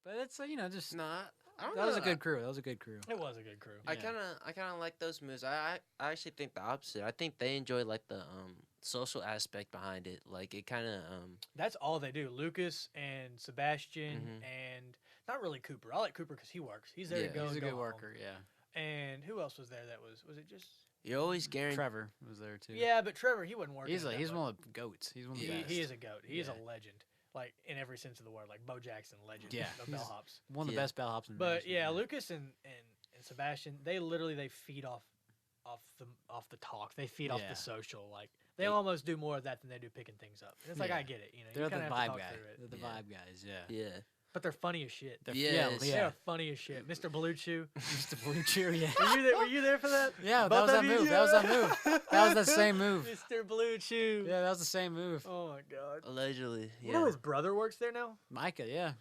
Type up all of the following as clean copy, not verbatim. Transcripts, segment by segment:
But it's just No, I don't that know. was a good crew. That was a good crew. It was a good crew. I Yeah. kind of like those moves. I actually think the opposite. I think they enjoy like the social aspect behind it. Like it kind of That's all they do. Lucas and Sebastian Mhm. and not really Cooper. I like Cooper because he works. He's there Yeah. to go. He's a and go good home. worker. Yeah. And who else was there? That was it just? you're always guaranteed. Trevor was there too. Yeah, but Trevor, he wasn't working. He's that he's much. one of the goats. He's one of the best. He is a goat. He is Yeah. a legend, like in every sense of the word, like Bo Jackson, legend. Yeah, of he's- bellhops. one of the Yeah. best bellhops in the But nation, yeah, Lucas and Sebastian, they literally feed off the talk. They feed off Yeah. the social. Like they They- almost do more of that than they do picking things up. And it's like Yeah. I get it. They're you the kinda have to vibe talk guy. through it. They're the Yeah. vibe guys. Yeah. Yeah. But they're funny as shit. They're, Yes. They yeah. are funny as shit. Mr. Blue Chew. Mr. Blue Chew. Yeah. Were you there for that? Yeah, that Both was that of you? move. That was that move. That was that same move. Mr. Blue Chew. Yeah, that was the same move. Oh my god. Allegedly. You know Yeah. his brother works there now? Micah, yeah.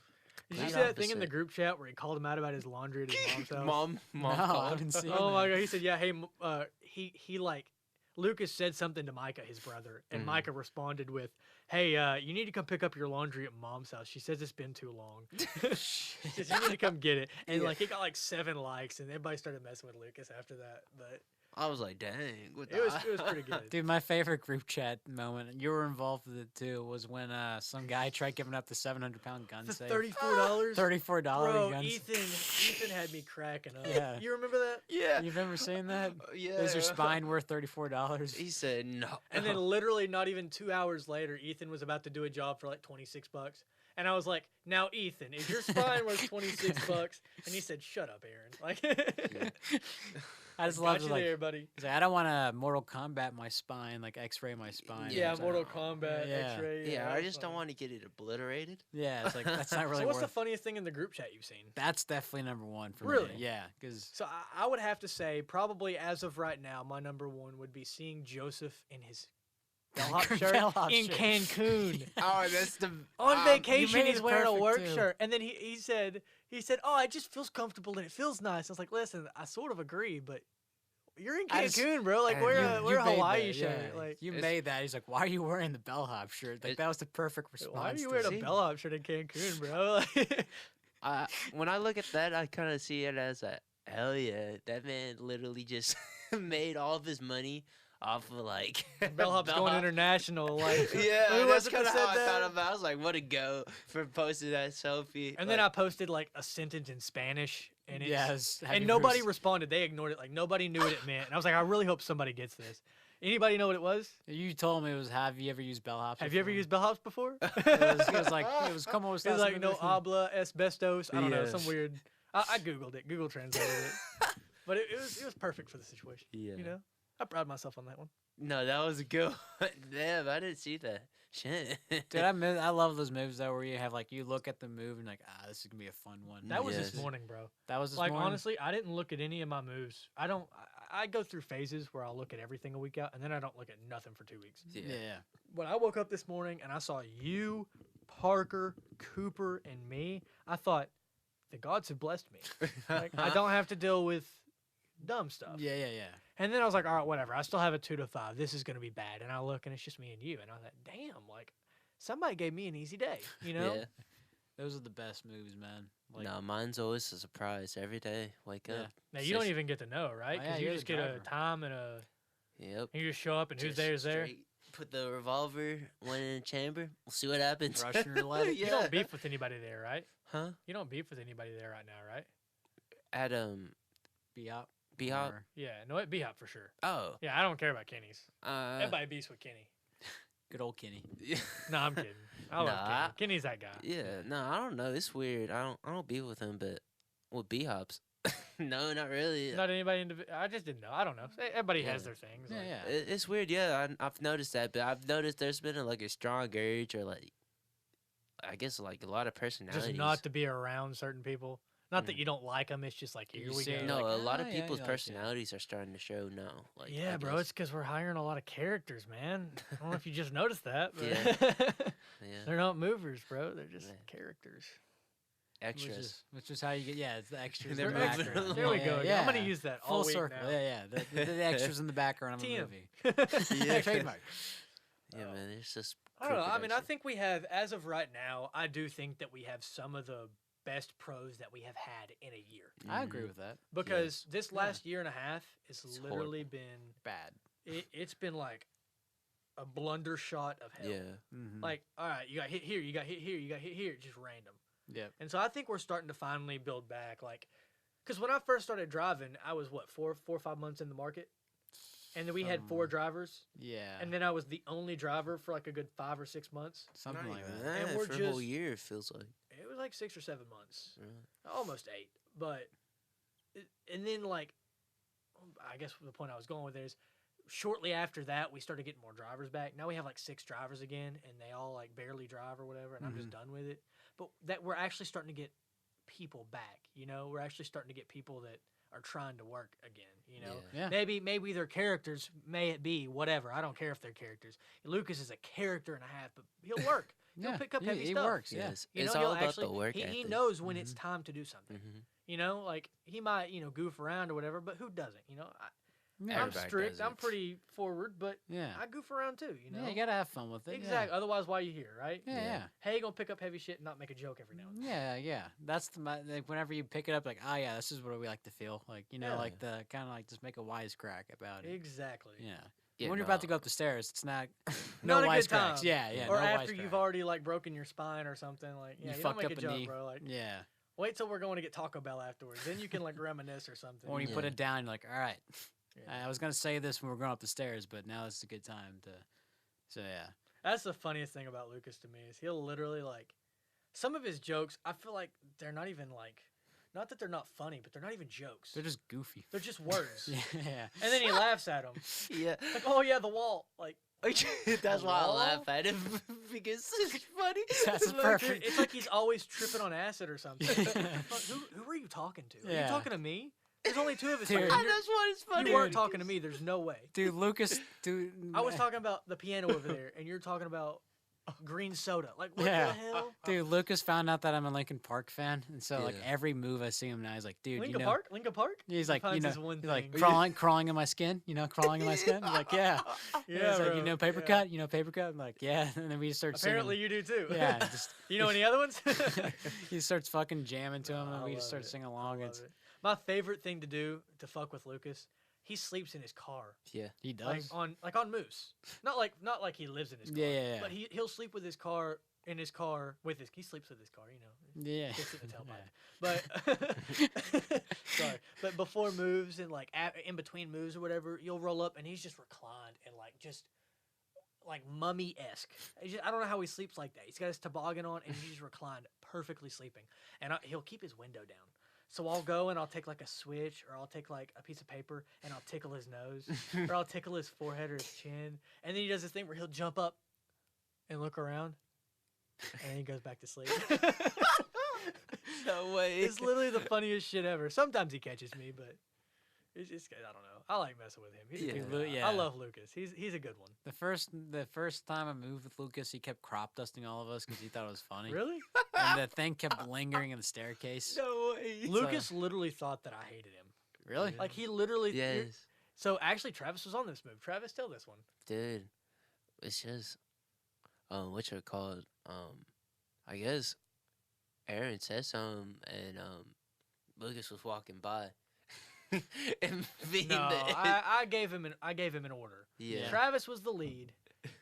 Did you Complete see that thing in the opposite. group chat where he called him out about his laundry at his mom's house? Mom. No, I called. haven't seen Oh my that. god, he said, yeah, hey, he like, Lucas said something to Micah, his brother, and Mhm. Micah responded with, hey, you need to come pick up your laundry at mom's house. She says it's been too long. She says, you need to come get it. And Yeah. like, he got like 7 likes, and everybody started messing with Lucas after that. But I was like, dang. What it was pretty good. Dude, my favorite group chat moment, and you were involved with it too, was when some guy tried giving up the 700-pound gun The safe. $34? $34 Bro, gun Ethan had me cracking up. Yeah. You remember that? Yeah. You've ever seen that? Yeah. Is your spine worth $34? He said no. And then literally not even 2 hours later, Ethan was about to do a job for like $26. And I was like, now Ethan, is your spine worth $26? And he said, shut up, Aaron. Like, I just got love you it. Like, there, buddy. he's like, I don't want to Mortal Kombat my spine, like X-ray my spine. Yeah, It's like, Mortal oh, Kombat, yeah. X-ray. yeah, I that's just don't funny. want to get it obliterated. Yeah, it's like that's not really So what's the worth. funniest thing in the group chat you've seen? That's definitely number one for Really? me. Yeah, because So I would have to say, probably as of right now, my number one would be seeing Joseph in his bellhop shirt Bellhop in shirt. Cancun. Oh, that's the On vacation, made he's it wearing a perfect, work too. shirt, and then he said, oh, it just feels comfortable and it feels nice. I was like, listen, I sort of agree, but you're in I just- Cancun, bro. Like and wear you- a wear a made Hawaii that, shirt. yeah. Like you It's- made that. He's like, why are you wearing the bellhop shirt? Like It- that was the perfect response. why are you to wearing it. a See? bellhop shirt in Cancun, bro? Like, when I look at that, I kind of see it as a hell yeah. That man literally just made all of his money off of like bellhop's going bellhop. international. Like Yeah, who that's was it that kind of said how I thought that? about it. I was like, what a go for posting that selfie. And then I posted like a sentence in Spanish, and it's, Yes. and nobody responded. They ignored it. Like nobody knew what it meant. And I was like, I really hope somebody gets this. Anybody know what it was? You told me it was. Have you ever used bellhops? Have you ever before?" used bellhops before? It was like it was como It was like no habla asbestos. I don't know, some Yes. weird. I googled it. Google translated it. But it was perfect for the situation. Yeah. You know, I pride myself on that one. No, that was a good one. Damn, I didn't see that. Shit. Dude, I love those moves though, where you have like you look at the move and like this is gonna be a fun one. That was Yes. this morning, bro. That was this Like morning? honestly, I didn't look at any of my moves. I go through phases where I'll look at everything a week out, and then I don't look at nothing for 2 weeks. Yeah. When I woke up this morning and I saw you, Parker, Cooper, and me, I thought the gods have blessed me. Like I don't have to deal with dumb stuff. Yeah. And then I was like, all right, whatever. I still have a 2 to 5. This is gonna be bad. And I look and it's just me and you. And I thought, damn, like somebody gave me an easy day. You know? Yeah. Those are the best moves, man. Like, No, mine's always a surprise every day. Wake Yeah. up. Now you don't Session. even get to know, right? Oh, Because yeah, you you're just the get a driver. time and Yep. you just show up and who's Just there is there. straight Put the revolver, one in the chamber. We'll see what happens. Russian roulette. You don't beef with anybody there, right? Huh? You don't beef with anybody there right now, right? At Be up. B-Hop. or Yeah, no, it be hot for sure. Oh. Yeah, I don't care about Kenny's. Everybody beefs with Kenny. Good old Kenny. No, I'm kidding. I love Nah, Kenny. Kenny's that guy. Yeah, no, I don't know. It's weird. I don't be with him, but with B-Hops. No, not really. Not anybody I just didn't know. I don't know. Everybody has Yeah. their things. Yeah, like- yeah. It's weird. Yeah, I've noticed that, but I've noticed there's been like a strong urge, or like, I guess like a lot of personalities. Just not to be around certain people. Not that Mm. you don't like them. It's just like here You we see go. it, No, like, a lot of "Ah, yeah, people's you like it." personalities are starting to show now. Like, yeah, I bro. guess. It's because we're hiring a lot of characters, man. I don't know if you just noticed that. But Yeah, they're not movers, bro. They're just Yeah. characters. extras. Which is how you get. Yeah, it's the extras. They're in the moving background. along. There we Yeah, go. Yeah, I'm gonna use that full all week circle. now. Yeah. The extras in the background of a TM. movie. Yeah. Trademark. Yeah, man. It's just. I don't know. I mean, I co-production. think we have, as of right now, I do think that we have some of the best pros that we have had in a year. I agree with that. Because this Yeah. last year and a half, it's horrible. literally been Bad. it's been like a blunder shot of hell. Yeah. Mm-hmm. Like, all right, you got hit here, you got hit here, you got hit here, just random. Yep. And so I think we're starting to finally build back. Like, because when I first started driving, I was what 4 or 5 months in the market, and then we had 4 drivers, Yeah. and then I was the only driver for like a good 5 or 6 months. Something Not like even that. And we're for a whole just- year, it feels like. It was like 6 or 7 months, Really? almost 8. But, and then like, I guess the point I was going with is, shortly after that, we started getting more drivers back. Now we have like 6 drivers again, and they all like barely drive or whatever, and I'm just done with it. But that we're actually starting to get people back. You know, we're actually starting to get people that are trying to work again. You know, Yeah. maybe their characters, may it be whatever. I don't care if they're characters. Lucas is a character and a half, but he'll work. He'll Yeah. pick up he, heavy he stuff. works. Yeah. Yes. You It's know, all he'll about actually, the work he ethic. knows when it's time to do something. Mhm. You know, like he might, goof around or whatever, but who doesn't? You know, I'm Everybody strict. does I'm it. pretty forward, but Yeah. I goof around too. You know, Yeah, you gotta have fun with it. exactly. Otherwise, why are you here, right? Yeah. Yeah. Hey, you gonna pick up heavy shit and not make a joke every now and then? Yeah. That's like whenever you pick it up, like, oh yeah, this is what we like to feel. Like, Yeah. like the kind of like just make a wisecrack about it. Exactly. Yeah. Yeah, When you're about to no. go up the stairs, it's not Not no a good wisecracks. time. Yeah. Yeah. Or no after you've wisecrack. already like broken your spine or something, like You you don't fucked make up a a joke, knee. bro. Like Yeah. wait till we're going to get Taco Bell afterwards. Then you can like reminisce or something. Or when you put Yeah. it down, you're like, all right. Yeah. I was gonna say this when we were going up the stairs, but now it's a good time to. So yeah. That's the funniest thing about Lucas to me is he'll literally like some of his jokes. I feel like they're not even like, not that they're not funny, but they're not even jokes. They're just goofy. They're just words. Yeah. And then he laughs at them. Yeah. Like, oh yeah, the wall. Like That's why I wall? laugh at him because it's funny. That's it's like, perfect. it's like he's always tripping on acid or something. Fuck, who are you talking to? Are Yeah. you talking to me? There's only 2 of us Dude. here. And and you're- That's why it's funny. You weren't talking to me. There's no way. Dude, Lucas, I was talking about the piano over there, and you're talking about green soda. Like, what Yeah. the hell? Dude, Lucas found out that I'm a Linkin Park fan, and so like Yeah. every move I see him now, he's like, dude, Lincoln you know, Park? Lincoln Park? he's He like, finds his one he's like thing. crawling in my skin, crawling in my skin. I'm like, yeah, Yeah, He's like, bro, you know, paper yeah. cut, paper cut. I'm like, yeah, and then we start Apparently singing. you do too. Yeah, just You know any other ones? he starts fucking jamming to him, Oh, and I we just love start it. singing I along. love It's it. My favorite thing to do to fuck with Lucas, he sleeps in his car. Yeah. he does. Like on Moose. Not like he lives in his car. Yeah. But he'll sleep with his car in his car with he sleeps with his car, Yeah. Fix it in the tailpipe. But sorry. But before moves and like in between moves or whatever, you'll roll up and he's just reclined and like mummy-esque. I don't know how he sleeps like that. He's got his toboggan on and he's just reclined, perfectly sleeping. And he'll keep his window down. So I'll go and I'll take like a switch or I'll take like a piece of paper and I'll tickle his nose or I'll tickle his forehead or his chin. And then he does this thing where he'll jump up and look around and then he goes back to sleep. No way. It's literally the funniest shit ever. Sometimes he catches me, but it's just, I don't know. I like messing with him. He's a Yeah. good Lu- guy. yeah. I love Lucas. He's a good one. The first time I moved with Lucas, he kept crop dusting all of us because he thought it was funny. Really? And the thing kept lingering in the staircase. No way. Lucas literally thought that I hated him. Really? Like he literally. Yes. So actually, Travis was on this move. Travis, tell this one. Dude. It's just what you're called. I guess Aaron said something and Lucas was walking by. And being No, the I gave him an order. yeah. Travis was the lead,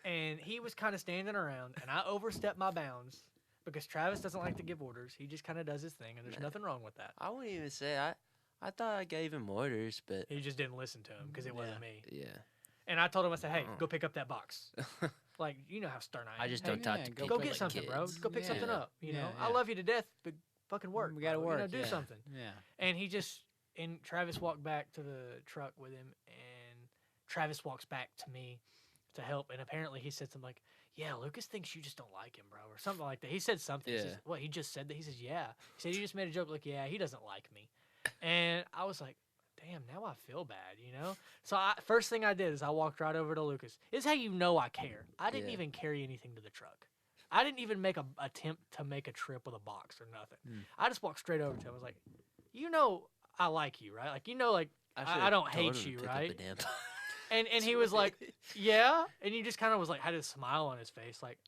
and he was kind of standing around, and I overstepped my bounds because Travis doesn't like to give orders. He just kind of does his thing, and there's nothing wrong with that. I wouldn't even say I thought I gave him orders, but He just didn't listen to him because it wasn't me. yeah. And I told him, I said, "Hey, Oh. go pick up that box." Like, you know how stern I am. I just Hey, don't talk yeah, to go people go get like something, bro. kids. Go pick something Yeah. up. You know, Yeah, I yeah. love you to death, but fucking work. We gotta bro. work. You know, do yeah. something. Yeah. And and Travis walked back to the truck with him, and Travis walks back to me to help. And apparently he said something like, "Yeah, Lucas thinks you just don't like him, bro," or something like that. He said something. He says, Yeah. what? He just said that? He says, "Yeah." He said, "You just made a joke like, yeah, he doesn't like me." And I was like, damn, now I feel bad, you know? So first thing I did is I walked right over to Lucas. This is how you know I care. I didn't Yeah. even carry anything to the truck. I didn't even make a attempt to make a trip with a box or nothing. I just walked straight over to him. I was like, you know I like you, right? Like, you know, like, I should've don't told hate him to you, pick up right? a damn And he was like, yeah. And he just kind of was like, had a smile on his face. Like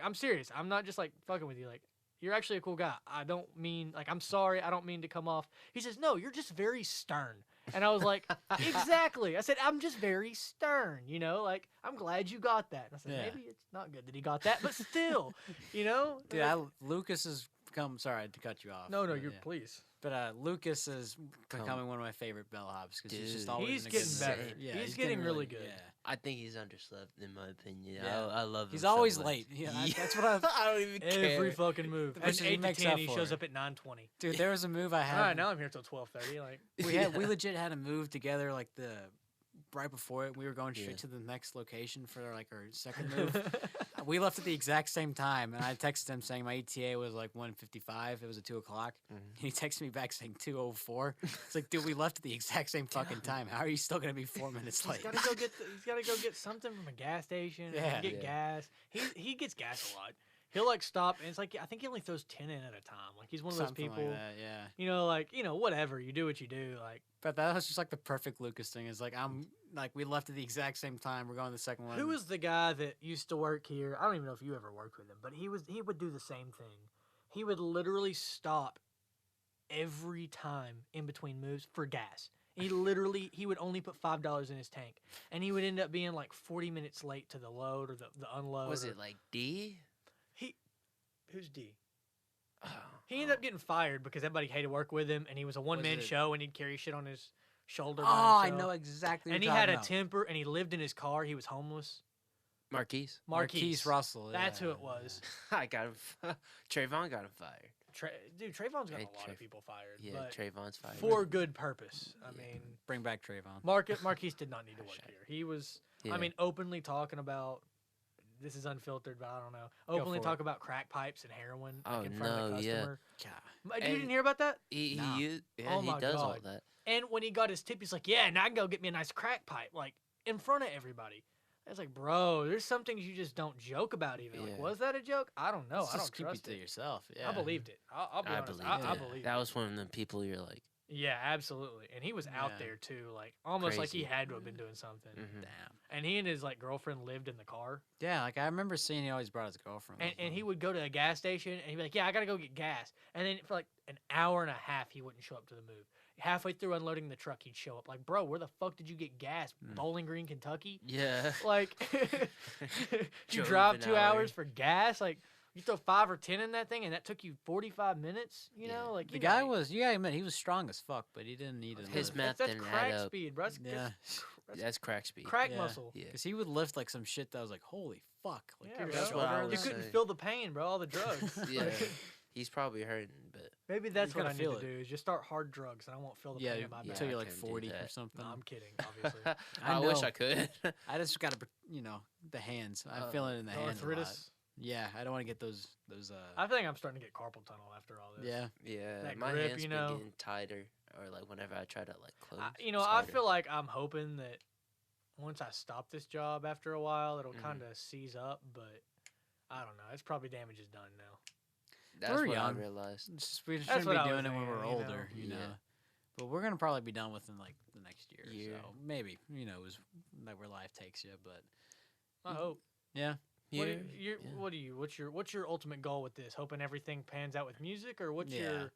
I'm serious. I'm not just like fucking with you. Like, you're actually a cool guy. I don't mean, like, I'm sorry. I don't mean to come off. He says, no, you're just very stern. And I was like, exactly. I said, I'm just very stern, you know? Like, I'm glad you got that. And I said, Yeah. maybe it's not good that he got that, but still, you know? Dude, Like, Lucas has become. Sorry to cut you off. no, but you're, yeah. please. But Lucas is becoming one of my favorite bellhops because he's just Dude. always He's in a getting good better. mood. Yeah, He's getting really good. Yeah. I think he's underslept, in my opinion. Yeah. I love him. He's so always much. late. Yeah, that's what I've. I don't even care. Every fucking move. Which And is- he 8 to makes 10, up he for shows it. up at 9:20. Dude, there was a move I had. All right, now I'm here till 12:30. Like, we legit had a move together like the right before it. We were going straight Yeah. to the next location for like our second move. We left at the exact same time, and I texted him saying my ETA was like 1:55. It was at 2 o'clock. Mhm. And he texted me back saying 2:04. It's like, dude, we left at the exact same fucking time. How are you still gonna be 4 minutes he's late? gotta go get. He's gotta go get something from a gas station. Yeah. Get Yeah. gas. He gets gas a lot. He'll like stop, and it's like I think he only throws 10 in at a time. Like he's one of those Something people. like that, yeah. You know, like whatever you do, what you do. Like But that was just like the perfect Lucas thing. Is like I'm like we left at the exact same time. We're going to the second one. who was the guy that used to work here? I don't even know if you ever worked with him, but he would do the same thing. He would literally stop every time in between moves for gas. He would only put $5 in his tank, and he would end up being like 40 minutes late to the load or the unload. Was or- it like D? Who's D? Oh, He ended up getting fired because everybody hated to work with him, and he was a one-man it- show, and he'd carry shit on his shoulder. Oh, by I himself. know exactly. And what he you're had a talking about. temper, and he lived in his car. He was homeless. Marquise. Marquise Russell. That's yeah, who it was. I got him. Trayvon got him fired. Dude, Trayvon's got Hey, a lot of people fired, Yeah, but Trayvon's fired. for good purpose. I Yeah. mean, Bring back Trayvon. Marquise did not need to work Shit. here. He was, Yeah. I mean, openly talking about. This is unfiltered, but I don't know. Go Openly for talk about crack pipes and heroin Oh, like, in front of no, the yeah. customer. God. You And- didn't hear about that? he, Nah. yeah, Oh he my does all God. that. And when he got his tip, he's like, "Yeah, now I can go get me a nice crack pipe, like in front of everybody." I was like, "Bro, there's some things you just don't joke about. Even like, Yeah. was that a joke? I don't know. Let's I just don't keep trust it to it. yourself. Yeah. I believed it. I'll be I honest. believe I it. believe That it. was one of the people you're like, Yeah, absolutely. And he was out Yeah. there too, like almost like he Crazy. had to have been doing something. mhm. Damn. And he and his like girlfriend lived in the car, Yeah, like I remember seeing he always brought his girlfriend. and, with and he him. would go to a gas station and he'd be like, "Yeah, I gotta go get gas." And then for like an hour and a half, he wouldn't show up to the move. Halfway through unloading the truck, he'd show up. Like, bro, where the fuck did you get gas? Mm. Bowling Green, Kentucky. yeah. Like, you Drove drive an 2 hour. hours for gas. Like, you throw 5 or 10 in that thing, and that took you 45 minutes. You Yeah. know, like The you guy know, was, you gotta admit, he was strong as fuck, but he didn't need to. His live. math that's didn't add crack up. speed, bro. Yeah. That's crack speed. Crack Yeah. muscle. Yeah. Because he would lift like some shit that was like, holy fuck. Like, Yeah, your bro. That's what I shoulder was You and couldn't saying. feel the pain, bro. All the drugs. Yeah. Like, He's probably hurting, but maybe that's You what I gotta need to feel do is just start hard drugs, and I won't feel the Yeah, pain in my yeah. back. until you're I like couldn't do 40 or that. something. No, I'm kidding, obviously. I wish I could. I just gotta, the hands. I feel it in the hands a lot. Arthritis. Yeah, I don't want to get those. I think I'm starting to get carpal tunnel after all this. Yeah, Yeah, That my grip, hands you been know. getting tighter, or like whenever I try to like close. I harder. feel like I'm hoping that once I stop this job after a while, it'll Mhm. kind of seize up. But I don't know. It's probably damage is done now. That's we're what young. I realized. we That's shouldn't what be I was doing it when thinking, we're you know? older, you know. Yeah. But we're gonna probably be done within like the next year. Year. So maybe is like where life takes you. But I hope. yeah, Yeah. What's your ultimate goal with this? Hoping everything pans out with music, or what's Yeah.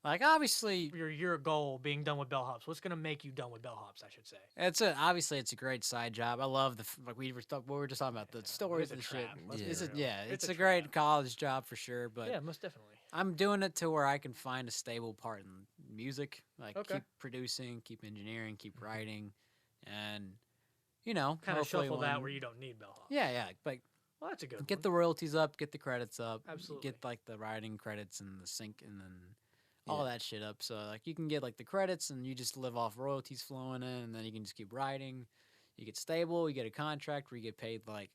like obviously your goal being done with bellhops? What's gonna make you done with bellhops? I should say. obviously it's a great side job. I love like we were just talking about the stories It's a and shit. trap, let's be It's real. it's It's a a great trap. college job for sure. But Yeah, most definitely. I'm doing it to where I can find a stable part in music, like Okay. keep producing, keep engineering, keep writing, and Kind of hopefully shuffle that when- where you don't need bellhops. Yeah, like Well, that's a good. get one. the royalties up, get the credits up, Absolutely. get like the writing credits and the sync and then all Yeah. that shit up. So like you can get like the credits and you just live off royalties flowing in, and then you can just keep writing. You get stable, you get a contract where you get paid like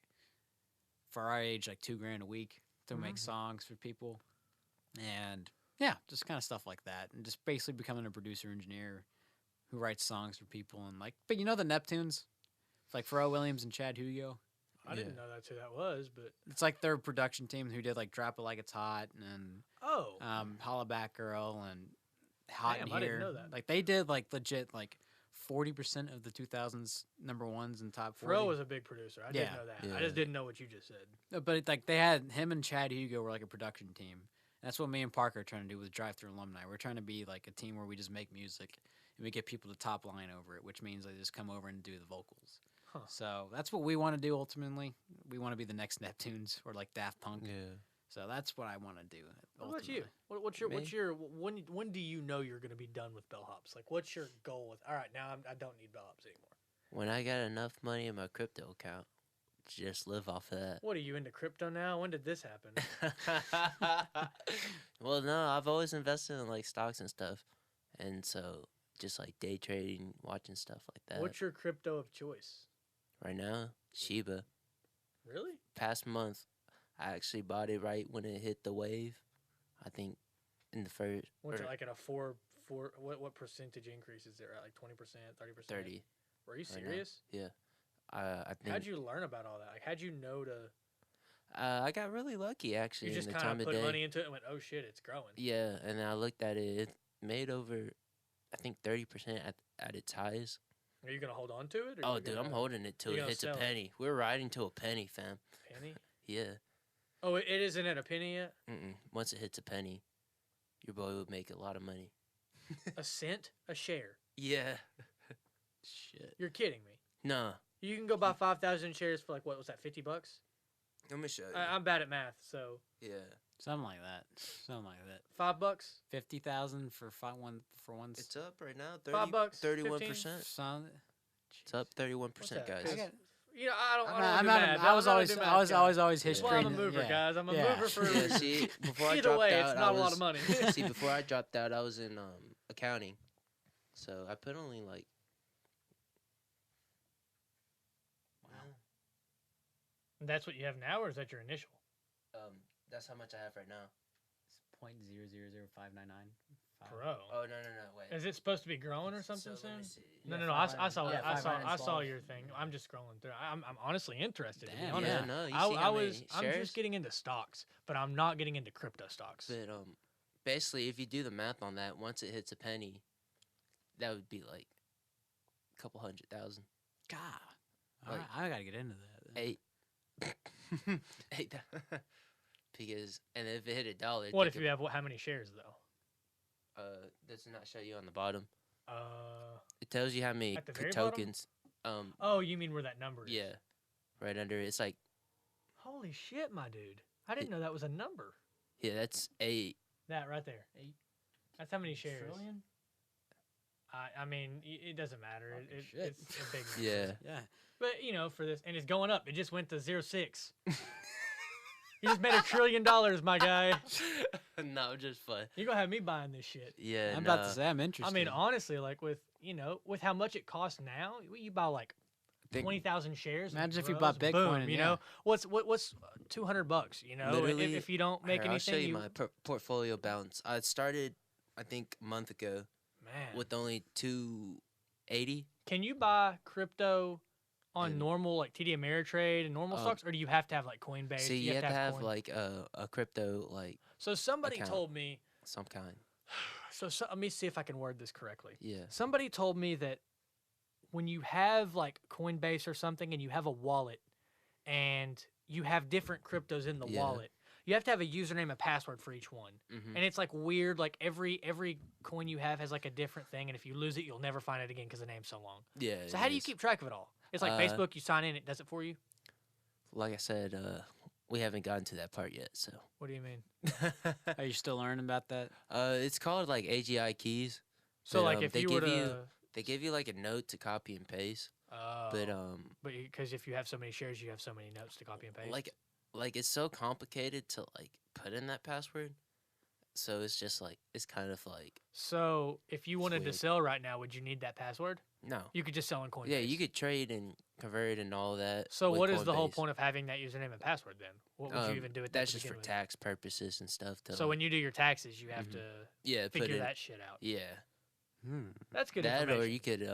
for our age like $2,000 a week to make Mhm. songs for people, and yeah, just kind of stuff like that, and just basically becoming a producer engineer who writes songs for people and like. But you know the Neptunes, it's like Pharrell Williams and Chad Hugo. I didn't know that's who that was, but It's like their production team who did like Drop It Like It's Hot and oh, Holla Back Girl and Hot Damn, in I Here. didn't know that. Like they did like legit like 40% of the 2000s number ones and top 40. Pharrell was a big producer. I didn't Yeah. know that. I Yeah. just didn't know what you just said. But like they had him and Chad Hugo were like a production team, That's what me and Parker are trying to do with Drive Through Alumni. We're trying to be like a team where we just make music and we get people to top line over it, which means they just come over and do the vocals. Huh. So that's what we want to do ultimately. We want to be the next Neptunes or like Daft Punk. Yeah. So that's what I want to do. What about you? ultimately. What's your when do you know you're going to be done with bellhops? Like, what's your goal with? All right, now I don't need bellhops anymore. When I got enough money in my crypto account, just live off of that. What are you into crypto now? When did this happen? Well, no, I've always invested in like stocks and stuff, and so just like day trading, watching stuff like that. What's your crypto of choice? Right now, Shiba. Really? Past month, I actually bought it right when it hit the wave. I think in the first What's or it like at a four? What percentage increase is there at? Like 20%, 30%? 30. Were you right now. serious? I think How'd you learn about all that? Like, how'd you know to? I got really lucky actually. You just in the kind time of of put day. money into it and went, "Oh shit, it's growing." Yeah, and I looked at it. It made over, I think 30% at its highs. Are you gonna hold on to it? Or Oh, you dude, gonna, I'm holding it till you it gonna hits a sell it? penny. We're riding to a penny, fam. penny. Yeah. Oh, it isn't at a penny yet. Once it hits a penny, your boy would make a lot of money. A cent a share. Yeah. Shit. You're kidding me. Nah. You can go buy 5,000 shares for like what was that? $50? Let me show you. I'm bad at math, so yeah. Something like that. Something like that. $5. 50,000 for one. It's up right now. $5, 31%. Son, It's up 31%, What's that? guys. 'Cause, I got- you know, I don't. I'm I not, don't I'm do not, math. I was I'm not a always, do I math was guy. always That's history. why I'm a and- mover, yeah. guys. I'm a Yeah. mover for. Yeah, see, before I Either dropped way, out, it's not I a lot was, of money. see, before I dropped out, I was in accounting, so I put only like. That's what you have now, or is that your initial? That's how much I have right now. It's 0.000599. Pro. Oh no, wait. Is it supposed to be growing or something So let me soon? see. No, Yeah, no, no. I saw, yeah, I saw, I 512. saw your thing. I'm just scrolling through. I'm honestly interested. To be Damn, honest. Yeah, yeah. no, you I, see I how was. many I'm shares? just getting into stocks, but I'm not getting into crypto stocks. But basically, if you do the math on that, once it hits a penny, that would be like a couple 100,000. God. Like- I gotta get into that. then. 8. 8. Because and if it hit $1, What if you have how many shares though? does it not show you on the bottom? Uh. It tells you how many At the very bottom? tokens. Oh, you mean where that number is? Yeah, right under it. It's like Holy shit, my dude! I didn't know that was a number. yeah, that's 8. That right there. 8 That's how many shares. trillion? I mean, it doesn't matter. Fucking shit. It's a big. Yeah. number. Yeah. But you know, for this, and it's going up. It just went to 0.6. You just made $1 trillion, my guy. No, just fun. You're gonna have me buying this shit. Yeah, I'm about to say I'm interested. I mean, honestly, like with with how much it costs now, you buy like Think- 20,000 shares. and it Imagine if you grows, bought Bitcoin boom, and you yeah. know what's $200? You know, Literally, if you don't make Here, anything, I'll show you my portfolio balance. I started, I think, a month ago man. with only 280. Can you buy crypto on And- normal like TD Ameritrade and normal stocks, or do you have to have like Coinbase? See, you have to have coin- like a crypto, like So somebody account. told me. some kind. So let me see if I can word this correctly. Yeah. Somebody told me that when you have like Coinbase or something and you have a wallet and you have different cryptos in the Yeah. wallet, you have to have a username and password for each one. Mm-hmm. And it's like weird, like every coin you have has like a different thing, and if you lose it, you'll never find it again because the name's so long. Yeah. So it how do you is. keep track of it all? It's like Facebook, you sign in, it does it for you. Like I said, we haven't gotten to that part yet, so. What do you mean? Are you still learning about that? It's called like AGI keys. So But, like if they you were give to, you- They give you like a note to copy and paste, but because if you have so many shares, you have so many notes to copy and paste. like it's so complicated to like put in that password. So it's just like it's kind of like So if you wanted to weird. sell right now, would you need that password? no. You could just sell on Coinbase. Yeah, you could trade and convert and all that. So with what is the whole Coinbase. point of having that username and password then? What would you even do with that? That's to just for begin with? tax purposes and stuff. To So when you do your taxes, you have Mhm. to yeah, put figure it, that shit out. Yeah, That's good that information. or you could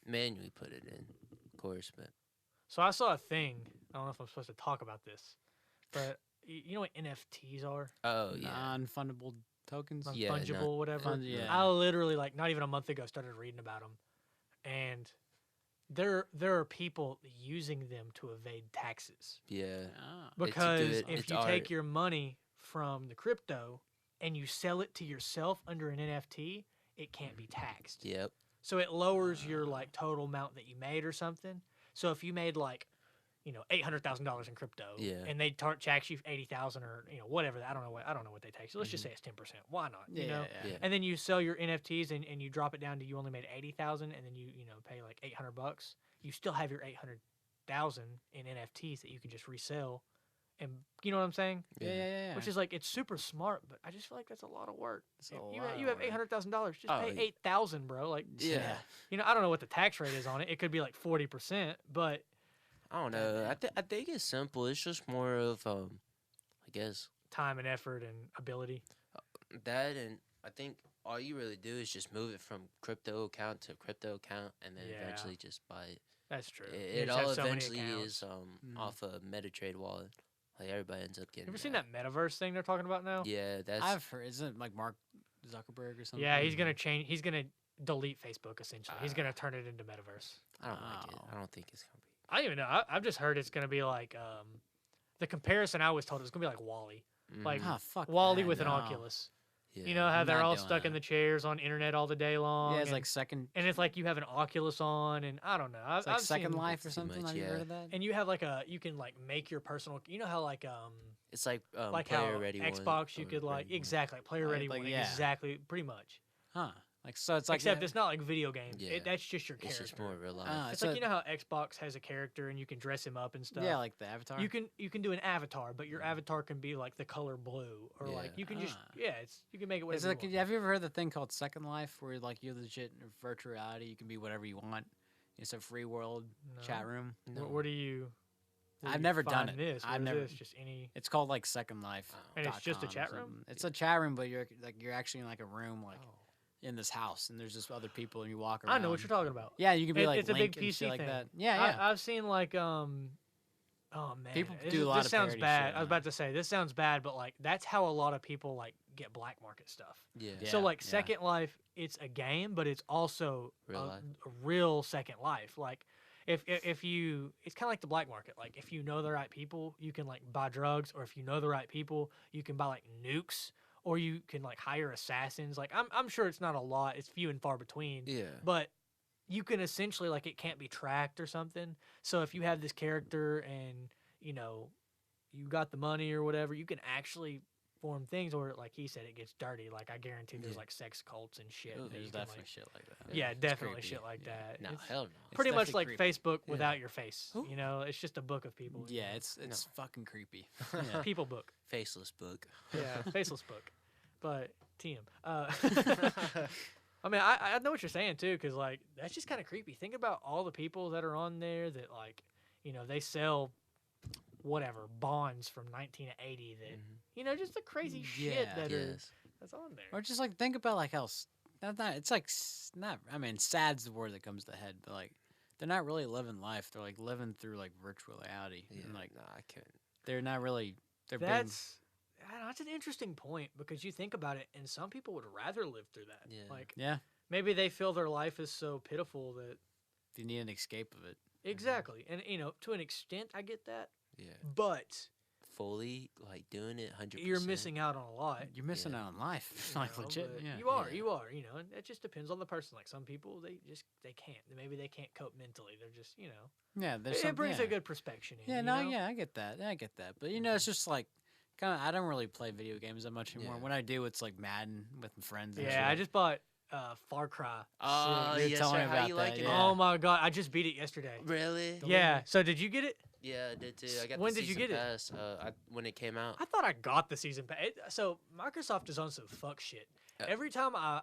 manually put it in, of course. But So I saw a thing. I don't know if I'm supposed to talk about this, but you know what NFTs are? oh yeah, Non-fundable tokens. Yeah, no. Non-fungible, whatever. Fun- yeah. I literally like not even a month ago started reading about them, and there are people using them to evade taxes yeah, Ah. because it- if it's you art. take your money from the crypto and you sell it to yourself under an NFT, it can't be taxed. Yep. So it lowers your like total amount that you made or something. So if you made like, $800,000 in crypto, Yeah. and they tax you 80,000 or whatever. I don't know what they tax you. Let's just say it's 10%. Why not? Yeah. And then you sell your NFTs and you drop it down to you only made 80,000, and then you pay like $800. You still have your 800,000 in NFTs that you can just resell, and you know what I'm saying? Yeah. Which is like it's super smart, but I just feel like that's a lot of work. It's If a you lot have, of you have work. $800,000, just Oh, pay 8,000, bro. Like Yeah. I don't know what the tax rate is on it. It could be like 40%, but I don't know. I think it's simple. It's just more of I guess time and effort and ability. that, and I think all you really do is just move it from crypto account to crypto account, and then Yeah. eventually just buy it. That's true. You It just have all so many eventually accounts. is Mhm. off a MetaTrade wallet. Like everybody ends up getting. You ever seen that metaverse thing they're talking about now? Yeah, that's. I've heard. Isn't it like Mark Zuckerberg or something? Yeah, he's gonna change. He's gonna delete Facebook essentially. He's Ah. gonna turn it into metaverse. I don't like it. Oh. I don't think it's gonna be. I don't even know. I've just heard it's gonna be like the comparison I was told it was gonna be like Wally. Like, Mhm. Ah, fuck Wally that, with an no. Oculus. Yeah. You know how I'm they're not all doing stuck in that. the chairs on internet all the day long. Yeah, it's and, like second. and it's like you have an Oculus on, and I don't know. It's like I've Second seen, Life or too something. much, Have you yeah. heard of that? and you have like you can like make your personal. You know how like It's like like player how ready Xbox you or could like ready one. exactly player Like- ready like, one yeah. exactly pretty much. Huh? Like so, it's like Except it's not like video games. Yeah. That's just your It's character. just more real life. It's so- like how Xbox has a character and you can dress him up and stuff. yeah, like the Avatar. you can do an avatar, but your avatar can be like the color blue, or like Yeah. you can just Ah. you can make it It's whatever like, you want. have you ever heard the thing called Second Life, where like you're legit in virtual reality, you can be whatever you want. It's a free world chat No. room. No. Where do you? where I've do you never done find it. This? I've Where is never- this? Just any. It's called like Second Life. Oh. And it's just a .com or chat room? something. It's a chat room, but you're actually in like a room like in this house, and there's just other people, and you walk around. I know what you're talking about. Yeah, you can be like it's a Link big and shit PC like thing. that. Yeah. I've seen like Oh man, People this do a is- lot This of sounds parody bad. shit I was on about to say this sounds bad, but like that's how a lot of people like get black market stuff. Yeah. So like yeah. Second Life, it's a game, but it's also Real life. a real Second Life. Like if you, it's kind of like the black market. Like if you know the right people, you can like buy drugs, or if you know the right people, you can buy like nukes, or you can like hire assassins. Like I'm sure it's not a lot. It's few and far between. Yeah. But you can essentially like it can't be tracked or something. So if you have this character and you got the money or whatever, you can actually form things, or like he said, it gets dirty. Like I guarantee there's Yeah. like sex cults and shit. Ooh, that There's you can, definitely like, shit like that. yeah, It's definitely creepy. shit like Yeah. that. No, It's hell no. It's pretty much like definitely Facebook Yeah. without your face. Who? It's just a book of people. Yeah, it's fucking creepy. Yeah. people book. Faceless book. Yeah, faceless book. But TM. I mean, I know what you're saying too, because like that's just kind of creepy. Think about all the people that are on there that like, they sell whatever bonds from 1980 that Mhm. just the crazy shit Yeah. that Yes. that's on there. Or just like think about like how not it's like not. I mean, sad's the word that comes to head, but like they're not really living life. They're like living through like virtual reality, Yeah. and like Nah, I can't. they're not really. They're being, That's that's an interesting point, because you think about it, and some people would rather live through that. Yeah. Like yeah. maybe they feel their life is so pitiful that You need an escape of it. exactly, and to an extent, I get that, Yeah. but Fully like doing it 100%. you're missing out on a lot. You're missing Yeah. out on life. you Like know, legit. but Yeah. You are, Yeah. and it just depends on the person. Like some people, they can't. Maybe they can't cope mentally. They're just, Yeah. There's it some, brings yeah. a good perspective in. Yeah, you no, know? yeah, I get that. I get that. But it's just like kind of. I don't really play video games that much anymore. Yeah. When I do, it's like Madden with my friends. And Yeah, I shit. just bought Far Cry. Oh, You're yes, telling sir. me How about you like that, it? yeah. Oh my god, I just beat it yesterday. Really? Yeah. So did you get it? Yeah, I did too. I got When the did you season get it? pass, when it came out. I thought I got the season pass. So Microsoft is on some fuck shit. Every time I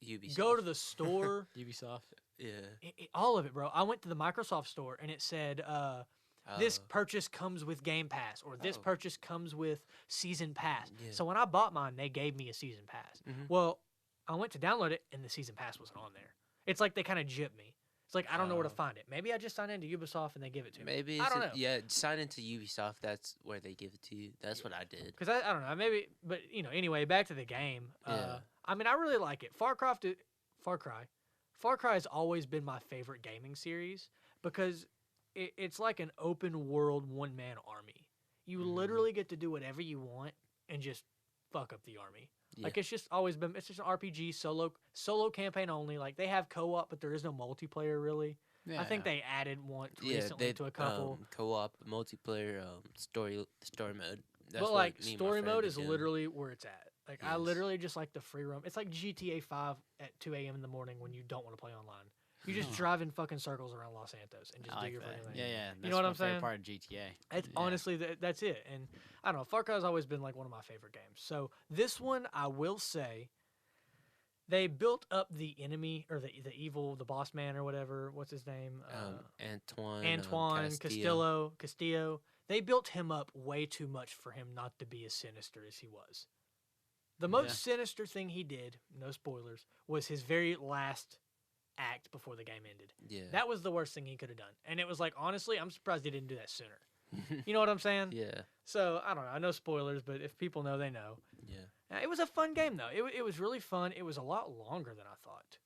Ubisoft. go to the store, Ubisoft. Yeah. all of it, bro. I went to the Microsoft store and it said, this Oh, purchase comes with Game Pass, or this Oh. purchase comes with Season Pass. Yeah. So when I bought mine, they gave me a Season Pass. Mhm. Well, I went to download it and the Season Pass wasn't on there. It's like they kind of gypped me. It's like I don't know where to Oh. find it. Maybe I just sign into Ubisoft and they give it to me. maybe I it's don't know. yeah. Sign into Ubisoft. That's where they give it to you. That's what I did. Because I don't know, maybe, but anyway, back to the game. Yeah. I mean, I really like it. Far Cry has always been my favorite gaming series, because it's like an open world one man army. You Mhm. literally get to do whatever you want and just fuck up the army. Yeah. Like it's just always been it's just an RPG solo campaign only. Like they have co-op, but there is no multiplayer really. Yeah, I think they added once Yeah, recently they to a couple. co-op multiplayer story mode. That's But what like me and my story friend mode been is doing. literally where it's at. Like I Yes. literally just like the free roam. It's like GTA 5 at 2 a.m. in the morning when you don't want to play online. You just Huh. drive in fucking circles around Los Santos and just I do like your that. fucking thing. Yeah, yeah. You know what I'm my favorite saying? part of GTA. It's Yeah. honestly that's it. And I don't know, Far Cry's always been like one of my favorite games. So this one, I will say, they built up the enemy or the evil, the boss man or whatever. What's his name? Antoine Castillo. They built him up way too much for him not to be as sinister as he was. The most sinister thing he did, no spoilers, was his very last act before the game ended. Yeah. That was the worst thing he could have done. And it was like, honestly, I'm surprised he didn't do that sooner. You know what I'm saying? Yeah. So, I don't know. I know spoilers, but if people know, they know. Yeah. It was a fun game, though. It was really fun. It was a lot longer than I thought.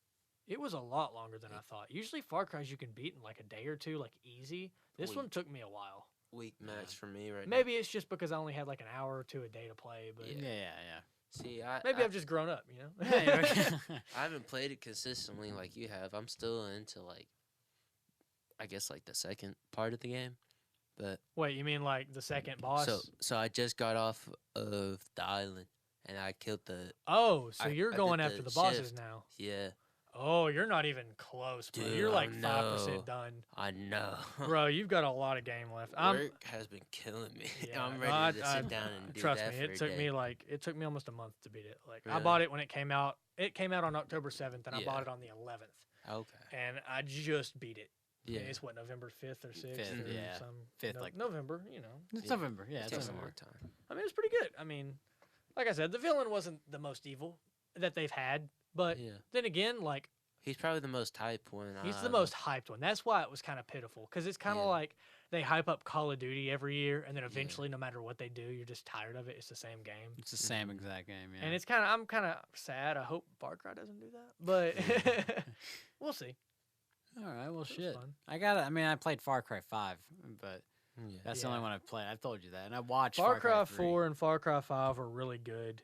It was a lot longer than I thought. Usually Far Cry's you can beat in like a day or two, like easy. This one took me a while. Weak match for me right Maybe it's just because I only had like an hour or two a day to play, but Yeah. now. See, maybe I've just grown up, you know? Yeah, I haven't played it consistently like you have. I'm still into like, I guess like the second part of the game, but Wait, you mean like the second boss? so I just got off of the island and I killed the so I you're did going the after the bosses shift. now. yeah. Oh, you're not even close, bro. Dude, You're I like 5% know. done. I know. Bro, you've got a lot of game left. Work has been killing me. Yeah, I'm no, ready to sit down and do trust that me, for it a took day. me it took me almost a month to beat it. Like I Really? bought it when it came out. It came out on October 7th, and I Yeah. bought it on the 11th, Okay. and I just beat it. Yeah. It's what, November 5th or 6th? Fifth, or yeah. some 5th, like- November. You know, It's Yeah. November. Yeah, It it's takes a November. long time. I mean, it's pretty good. I mean, like I said, the villain wasn't the most evil that they've had, but Yeah. then again, like. He's probably the most hype one. He's out the of most hyped one. That's why it was kind of pitiful, because it's kind of Yeah. like they hype up Call of Duty every year, and then Yeah. eventually, no matter what they do, you're just tired of it. It's the same game, It's the same exact game. Yeah. and it's kind of I'm kind of sad. I hope Far Cry doesn't do that, but we'll see. all right. Well, was shit. fun. I got it. I mean, I played Far Cry 5, but Yeah. that's the Yeah. only one I've played. I've told you that, and I watched Far Cry 3. 4 and Far Cry 5 are really good.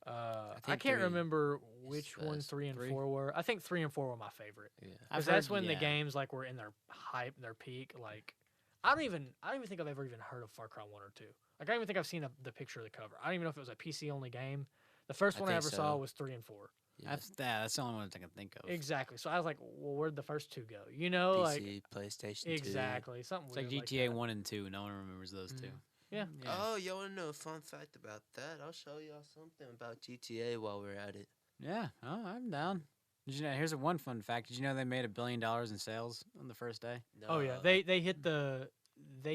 I think can't 3 remember is which the ones best. 3 and 3? 4 were. I think 3 and 4 were my favorite. Yeah. I've Because that's heard- when the yeah. games like were in their hype, their peak. Like, I don't even think I've ever even heard of Far Cry 1 or 2. Like, I don't even think I've seen the picture of the cover. I don't even know if it was a PC only game. The first I one I think ever saw so. was 3 and 4. Yeah. That's the only one I can think of. Exactly. So I was like, well, where'd the first two go? You know, like PC, PlayStation 2. exactly something. It's like weird GTA that. 1 and 2. No one remembers those two. Yeah. Oh, y'all want to know a fun fact about that? I'll show y'all something about GTA while we're at it. Yeah. Oh, I'm down. Did you know? Here's one fun fact. Did you know they made $1 billion in sales on the first day? Oh yeah, No. they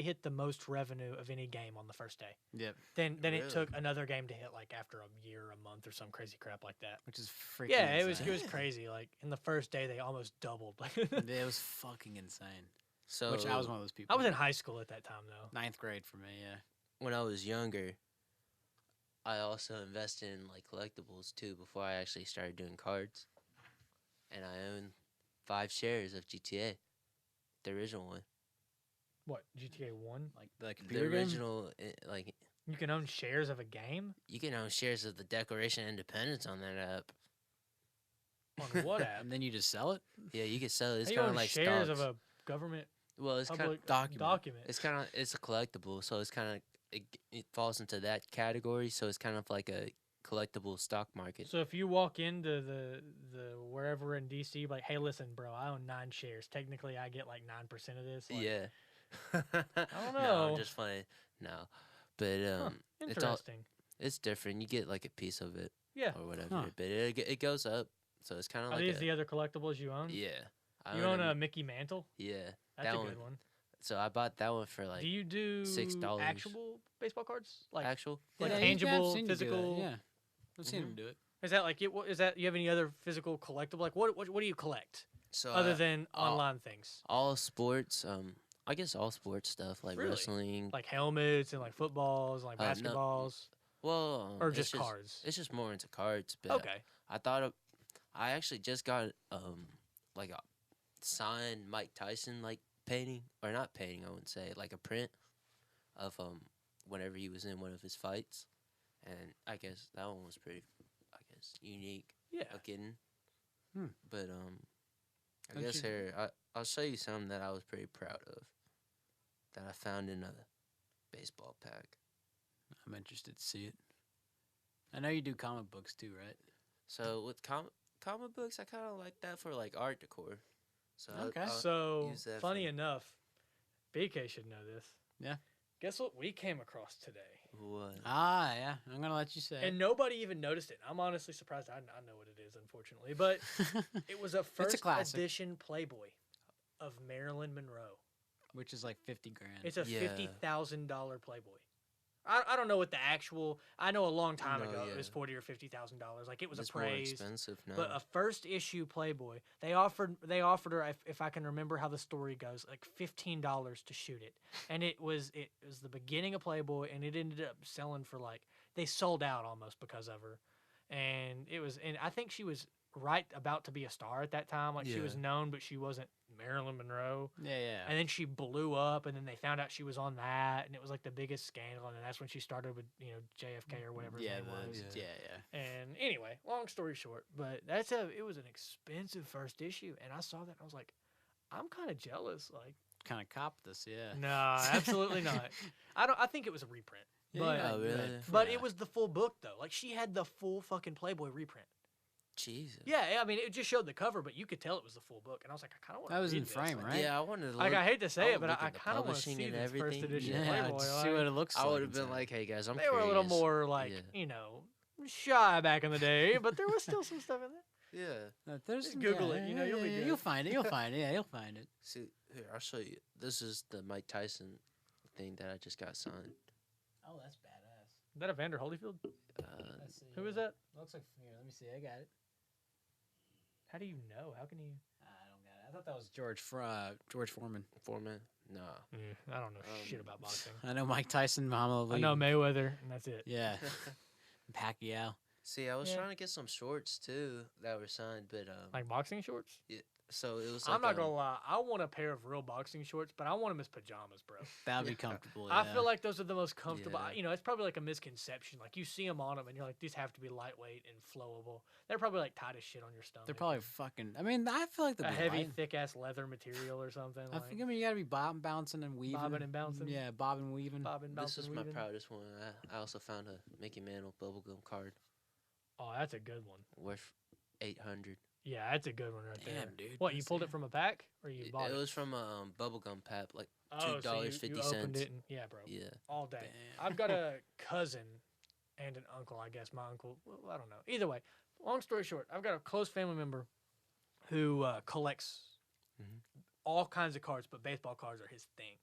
hit the most revenue of any game on the first day. Yep. Then it Really? took another game to hit like after a year, a month, or some crazy crap like that. Which is freaking. Yeah, it was insane. crazy. Like in the first day, they almost doubled. It was fucking insane. So Which I was one of those people. I was in high school at that time though. 9th grade for me. Yeah. when I was younger, I also invested in like collectibles too before I actually started doing cards. And I own 5 shares of GTA, the original one. What, GTA 1? Like the The computer game. original, like You can own shares of a game? you can own shares of the Declaration of Independence on that app. On what app? And then you just sell it. Yeah, you can sell it. It's How you kind own of like shares stocks. of a government Well, it's kind public of document. it's kind of it's a collectible, so it's kind of it falls into that category. So it's kind of like a collectible stock market. So if you walk into the wherever in DC, like, hey, listen, bro, I own 9 shares. Technically, I get like 9% of this. Like, Yeah. don't No, know. I'm just playing. No, but huh, it's all interesting. it's different. You get like a piece of it Yeah. or whatever, Huh. but it goes up. So it's kind of Are like these a, the other collectibles you own? yeah. I You own a a Mickey Mantle? yeah. That's that a one. good one. So I bought that one for like Do you do $6. actual baseball cards? Like, actual. like Yeah, tangible, I've seen you do that, physical? Yeah. I've seen Mhm. him do it. Is that like is that you have any other physical collectible? Like what do you collect So other than all- online things? all sports, I guess all sports stuff like Really? wrestling. Like helmets and like footballs, like No. basketballs, Well, or it's just cards? It's just more into cards. But Okay. I thought I actually just got like a signed Mike Tyson like painting, or not painting, I wouldn't say, like a print of whenever he was in one of his fights, and I guess that one was pretty, I guess, unique Yeah. looking. Hmm. But I Don't guess you- here I'll show you some that I was pretty proud of that I found in a baseball pack. I'm interested to see it. I know you do comic books too, right? So with comic books, I kind of like that for like art decor. So Okay. So use that funny for- enough, BK should know this. Yeah. Guess what we came across today? what? Ah, yeah. I'm gonna let you say. And nobody even noticed it. I'm honestly surprised. I know what it is, unfortunately, but it was a first classic. edition Playboy of Marilyn Monroe. Which is like 50 grand. It's a Yeah. $50,000 Playboy. I don't know what the actual. I know a long time No, ago yeah. it was $40,000 or $50,000. Like it was It's more appraised. expensive now. But a first issue Playboy, they offered her, if I can remember how the story goes, like $15 to shoot it, and it was the beginning of Playboy, and it ended up selling for like they sold out almost because of her, and I think she was right about to be a star at that time, like she was Yeah. known, but she wasn't Marilyn Monroe, yeah. and then she blew up, and then they found out she was on that, and it was like the biggest scandal, and that's when she started with JFK or whatever his yeah, name was. yeah. And anyway, long story short, but it was an expensive first issue, and I saw that and I was like, I'm kind of jealous. Like, Kind of copped this, yeah. no, absolutely not. I think it was a reprint, but yeah, Oh, really? but yeah. it was the full book though. Like she had the full fucking Playboy reprint. Jesus. Yeah, I mean it just showed the cover, but you could tell it was the full book, and I was like, I kind of want. That was in this. frame, Like, right? Yeah, I wanted to look. Like I hate to say I it, would but look I at the kind of want to publishing see and this first everything. edition Yeah, Playboy. just like, see what it looks I like. would have been inside. like, hey guys, I'm they were a little curious. more like Yeah. shy back in the day, but there was still some stuff in there. Yeah. There's Just some- Google it, you'll be good. You'll find it. You'll find it. Yeah, you'll find it. See, here, I'll show you. This is the Mike Tyson thing that I just got signed. Oh, that's badass. Is that Evander Holyfield? Let's see. Who is that? Looks like here. Let me see. I got it. How do you know? How can you? I don't got it. I thought that was George Foreman. Foreman? Nah. I don't know shit Um, about boxing. I know Mike Tyson, Muhammad Ali. I know Mayweather, and that's it. Yeah, Pacquiao. See, I was Yeah. trying to get some shorts too that were signed, but Like boxing shorts. so it was. Like, I'm not gonna lie. I want a pair of real boxing shorts, but I want them as pajamas, bro. That'd be Yeah. comfortable. I yeah. feel like those are the most comfortable. Yeah. It's probably like a misconception. Like you see them on them, and you're like, these have to be lightweight and flowable. They're probably like tight as shit on your stomach. they're probably fucking. I mean, I feel like a they'd be heavy, light. thick ass leather material or something. I think. I mean, you gotta be bouncing and weaving. Bobbing and bouncing. Yeah, bobbing, weaving. bobbing, This bouncing, is my weaving. proudest one. I also found a Mickey Mantle bubblegum card Oh, that's a good one. worth $800. Yeah, that's a good one right there. Damn, dude. What you That's- pulled yeah. it from a pack or you bought It it? was from a bubblegum pack, like Oh, so you $2.50. opened it and, yeah, bro. yeah. All day. Damn. I've got a cousin and an uncle, I guess. My uncle, well, I don't know. Either way, long story short, I've got a close family member who collects Mhm. all kinds of cards, but baseball cards are his thing.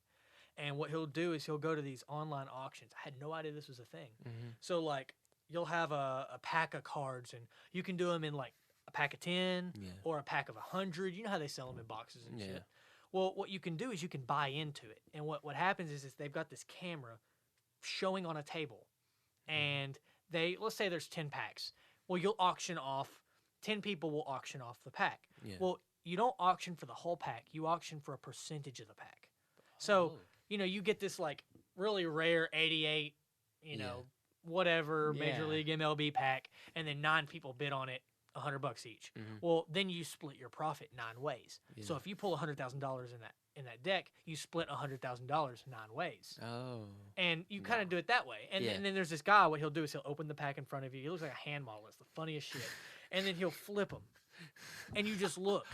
And what he'll do is he'll go to these online auctions. I had no idea this was a thing. Mm-hmm. So, like, you'll have a pack of cards, and you can do them in, like, a pack of 10 Yeah. or a pack of 100. You know how they sell them in boxes and Yeah. shit. Well, what you can do is you can buy into it. And what happens is they've got this camera showing on a table. And let's say there's 10 packs. Well, you'll auction off, 10 people will auction off the pack. Yeah. Well, you don't auction for the whole pack. You auction for a percentage of the pack. So, Oh. you get this like really rare 88, Yeah. whatever Major Yeah. League MLB pack, and then 9 people bid on it, $100 each. Mhm. Well, then you split your profit 9 ways. So Yeah. if you pull $100,000 in that deck, you split $100,000 9 ways. Oh. And you kind of do it that way. And, Yeah. and then there's this guy, what he'll do is he'll open the pack in front of you. He looks like a hand model. It's the funniest shit. And then he'll flip them. And you just look.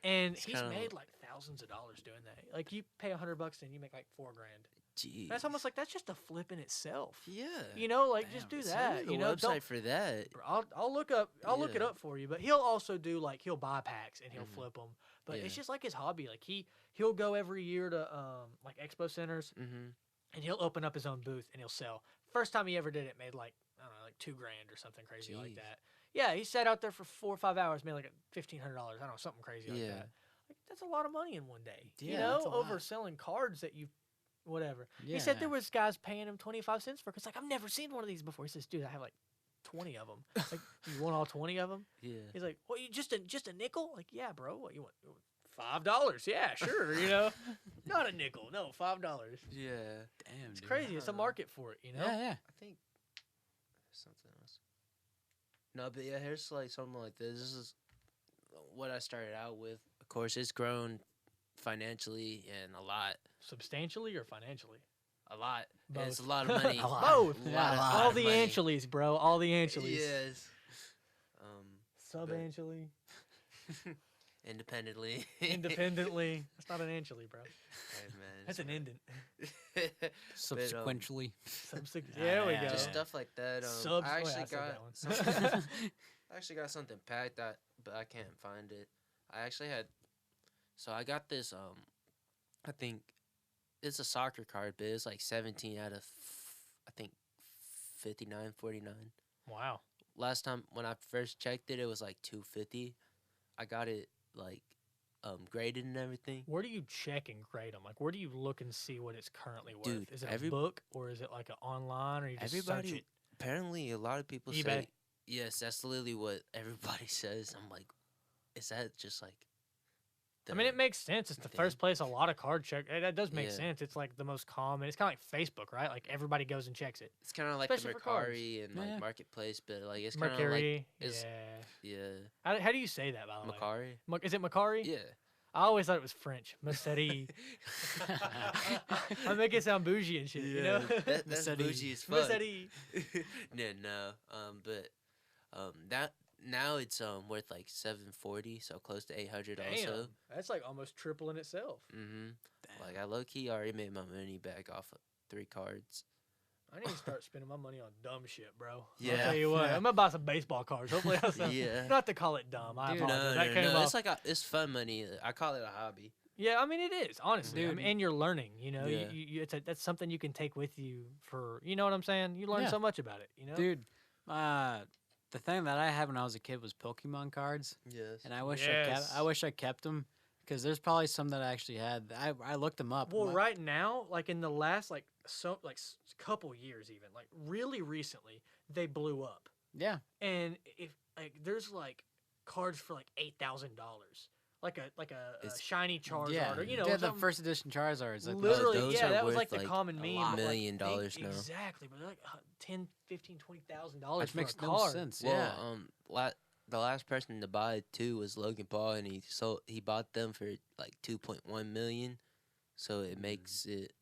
And It's he's kinda- made like thousands of dollars doing that. Like you pay $100 and you make like $4,000. Jeez. That's almost like that's just a flip in itself. Yeah. Like just Damn, do Send that. me the website don't. for that. I'll look it Yeah. up for you. But he'll also do like he'll buy packs and he'll Mhm. flip them. But it's Yeah. just like his hobby. Like he'll go every year to like expo centers Mm-hmm. and he'll open up his own booth and he'll sell. First time he ever did it, made like I don't know, like $2,000 or something crazy like Jeez. that. Yeah, he sat out there for 4 or 5 hours, made like $1,500. I don't know, something crazy like Yeah. that. Like that's a lot of money in one day. Yeah, that's a over lot. selling cards that you, whatever. Yeah. He said there was guys paying him 25 cents for. Cause like I've never seen one of these before. He says, dude, I have like 20 of them. Like you want all 20 of them? Yeah. He's like, what? You just a nickel? Like yeah, bro. What you want? $5? Yeah, sure. Not a nickel. No, $5. Yeah. Damn, It's dude. crazy. It's a market for it. Yeah, yeah. I think something else. No, but yeah, here's like something like this. This is what I started out with. Of course, it's grown financially and a lot. Substantially or financially? A lot. Both. It's a lot of money. A lot. Both. A Yeah, lot a of- lot. lot All of the money. Anchovies, bro. All the Anchovies. Yes. Sub-Ancholy. Independently. Independently. That's not an anchovy, bro. Hey, man, That's it's an indent. right. Subsequently. There we yeah, go. Just Yeah. stuff like that. Subs- I oh, yeah, actually I said got that one. something, I actually got something packed that, but I can't find it. I actually had, so I got this. I think it's a soccer card, but it's like 17 out of, I think, 59, 49. Wow. Last time when I first checked it, it was like 250. I got it like graded and everything. Where do you check and grade them? Like, where do you look and see what it's currently worth? Dude, Is it a book or is it like an online or you just search Everybody, it? apparently, a lot of people eBay. say yes. That's literally what everybody says. I'm like, is that just like? I mean, it makes sense. It's the thing. first place a lot of card check. That does make Yeah. sense. It's like the most common. It's kind of like Facebook, right? Like everybody goes and checks it. It's kind of like especially the for cards. Mercari and like Yeah. Marketplace, but like it's kind of like Mercury. it's- Yeah. yeah, How do you say that, by the way? Macari. Is it Macari? Yeah. I always thought it was French. Maceri. I make it sound bougie and shit, you know? That's Massetti. bougie as fuck. Maceri. no. But that now it's worth like 740, so close to 800 also. Damn. That's like almost triple in itself. Mhm. Like I low key already made my money back off of 3 cards. I need to start spending my money on dumb shit, bro. I'll Yeah. tell you what. Yeah. I'm gonna buy some baseball cards. Hopefully, I'll sell. Yeah. Not to call it dumb. I Dude, apologize. No, That came no. off. It's like it's fun money. I call it a hobby. Yeah, I mean it is honestly. I Dude. mean, and you're learning. You know, Yeah. that's something you can take with you for. You know what I'm saying? You learn Yeah. so much about it. You know, Dude, the thing that I had when I was a kid was Pokemon cards, Yes. and I wish Yes. I wish I kept them because there's probably some that I actually had. I looked them up. Well, My- right now, like in the last couple years, even like really recently, they blew up. Yeah, And if like there's like cards for like $8,000, like a It's- shiny Charizard, yeah. or you know, yeah, the something- first edition Charizards. Like, literally, those yeah, are that was worth, like the like, common a meme. lot. but, like, $1 million now. Exactly, but they're like $10,000, $15,000, $20,000 which for makes a no card. sense. Well, Yeah, the last person to buy it too was Logan Paul, and he bought them for like 2.1 million. So it makes it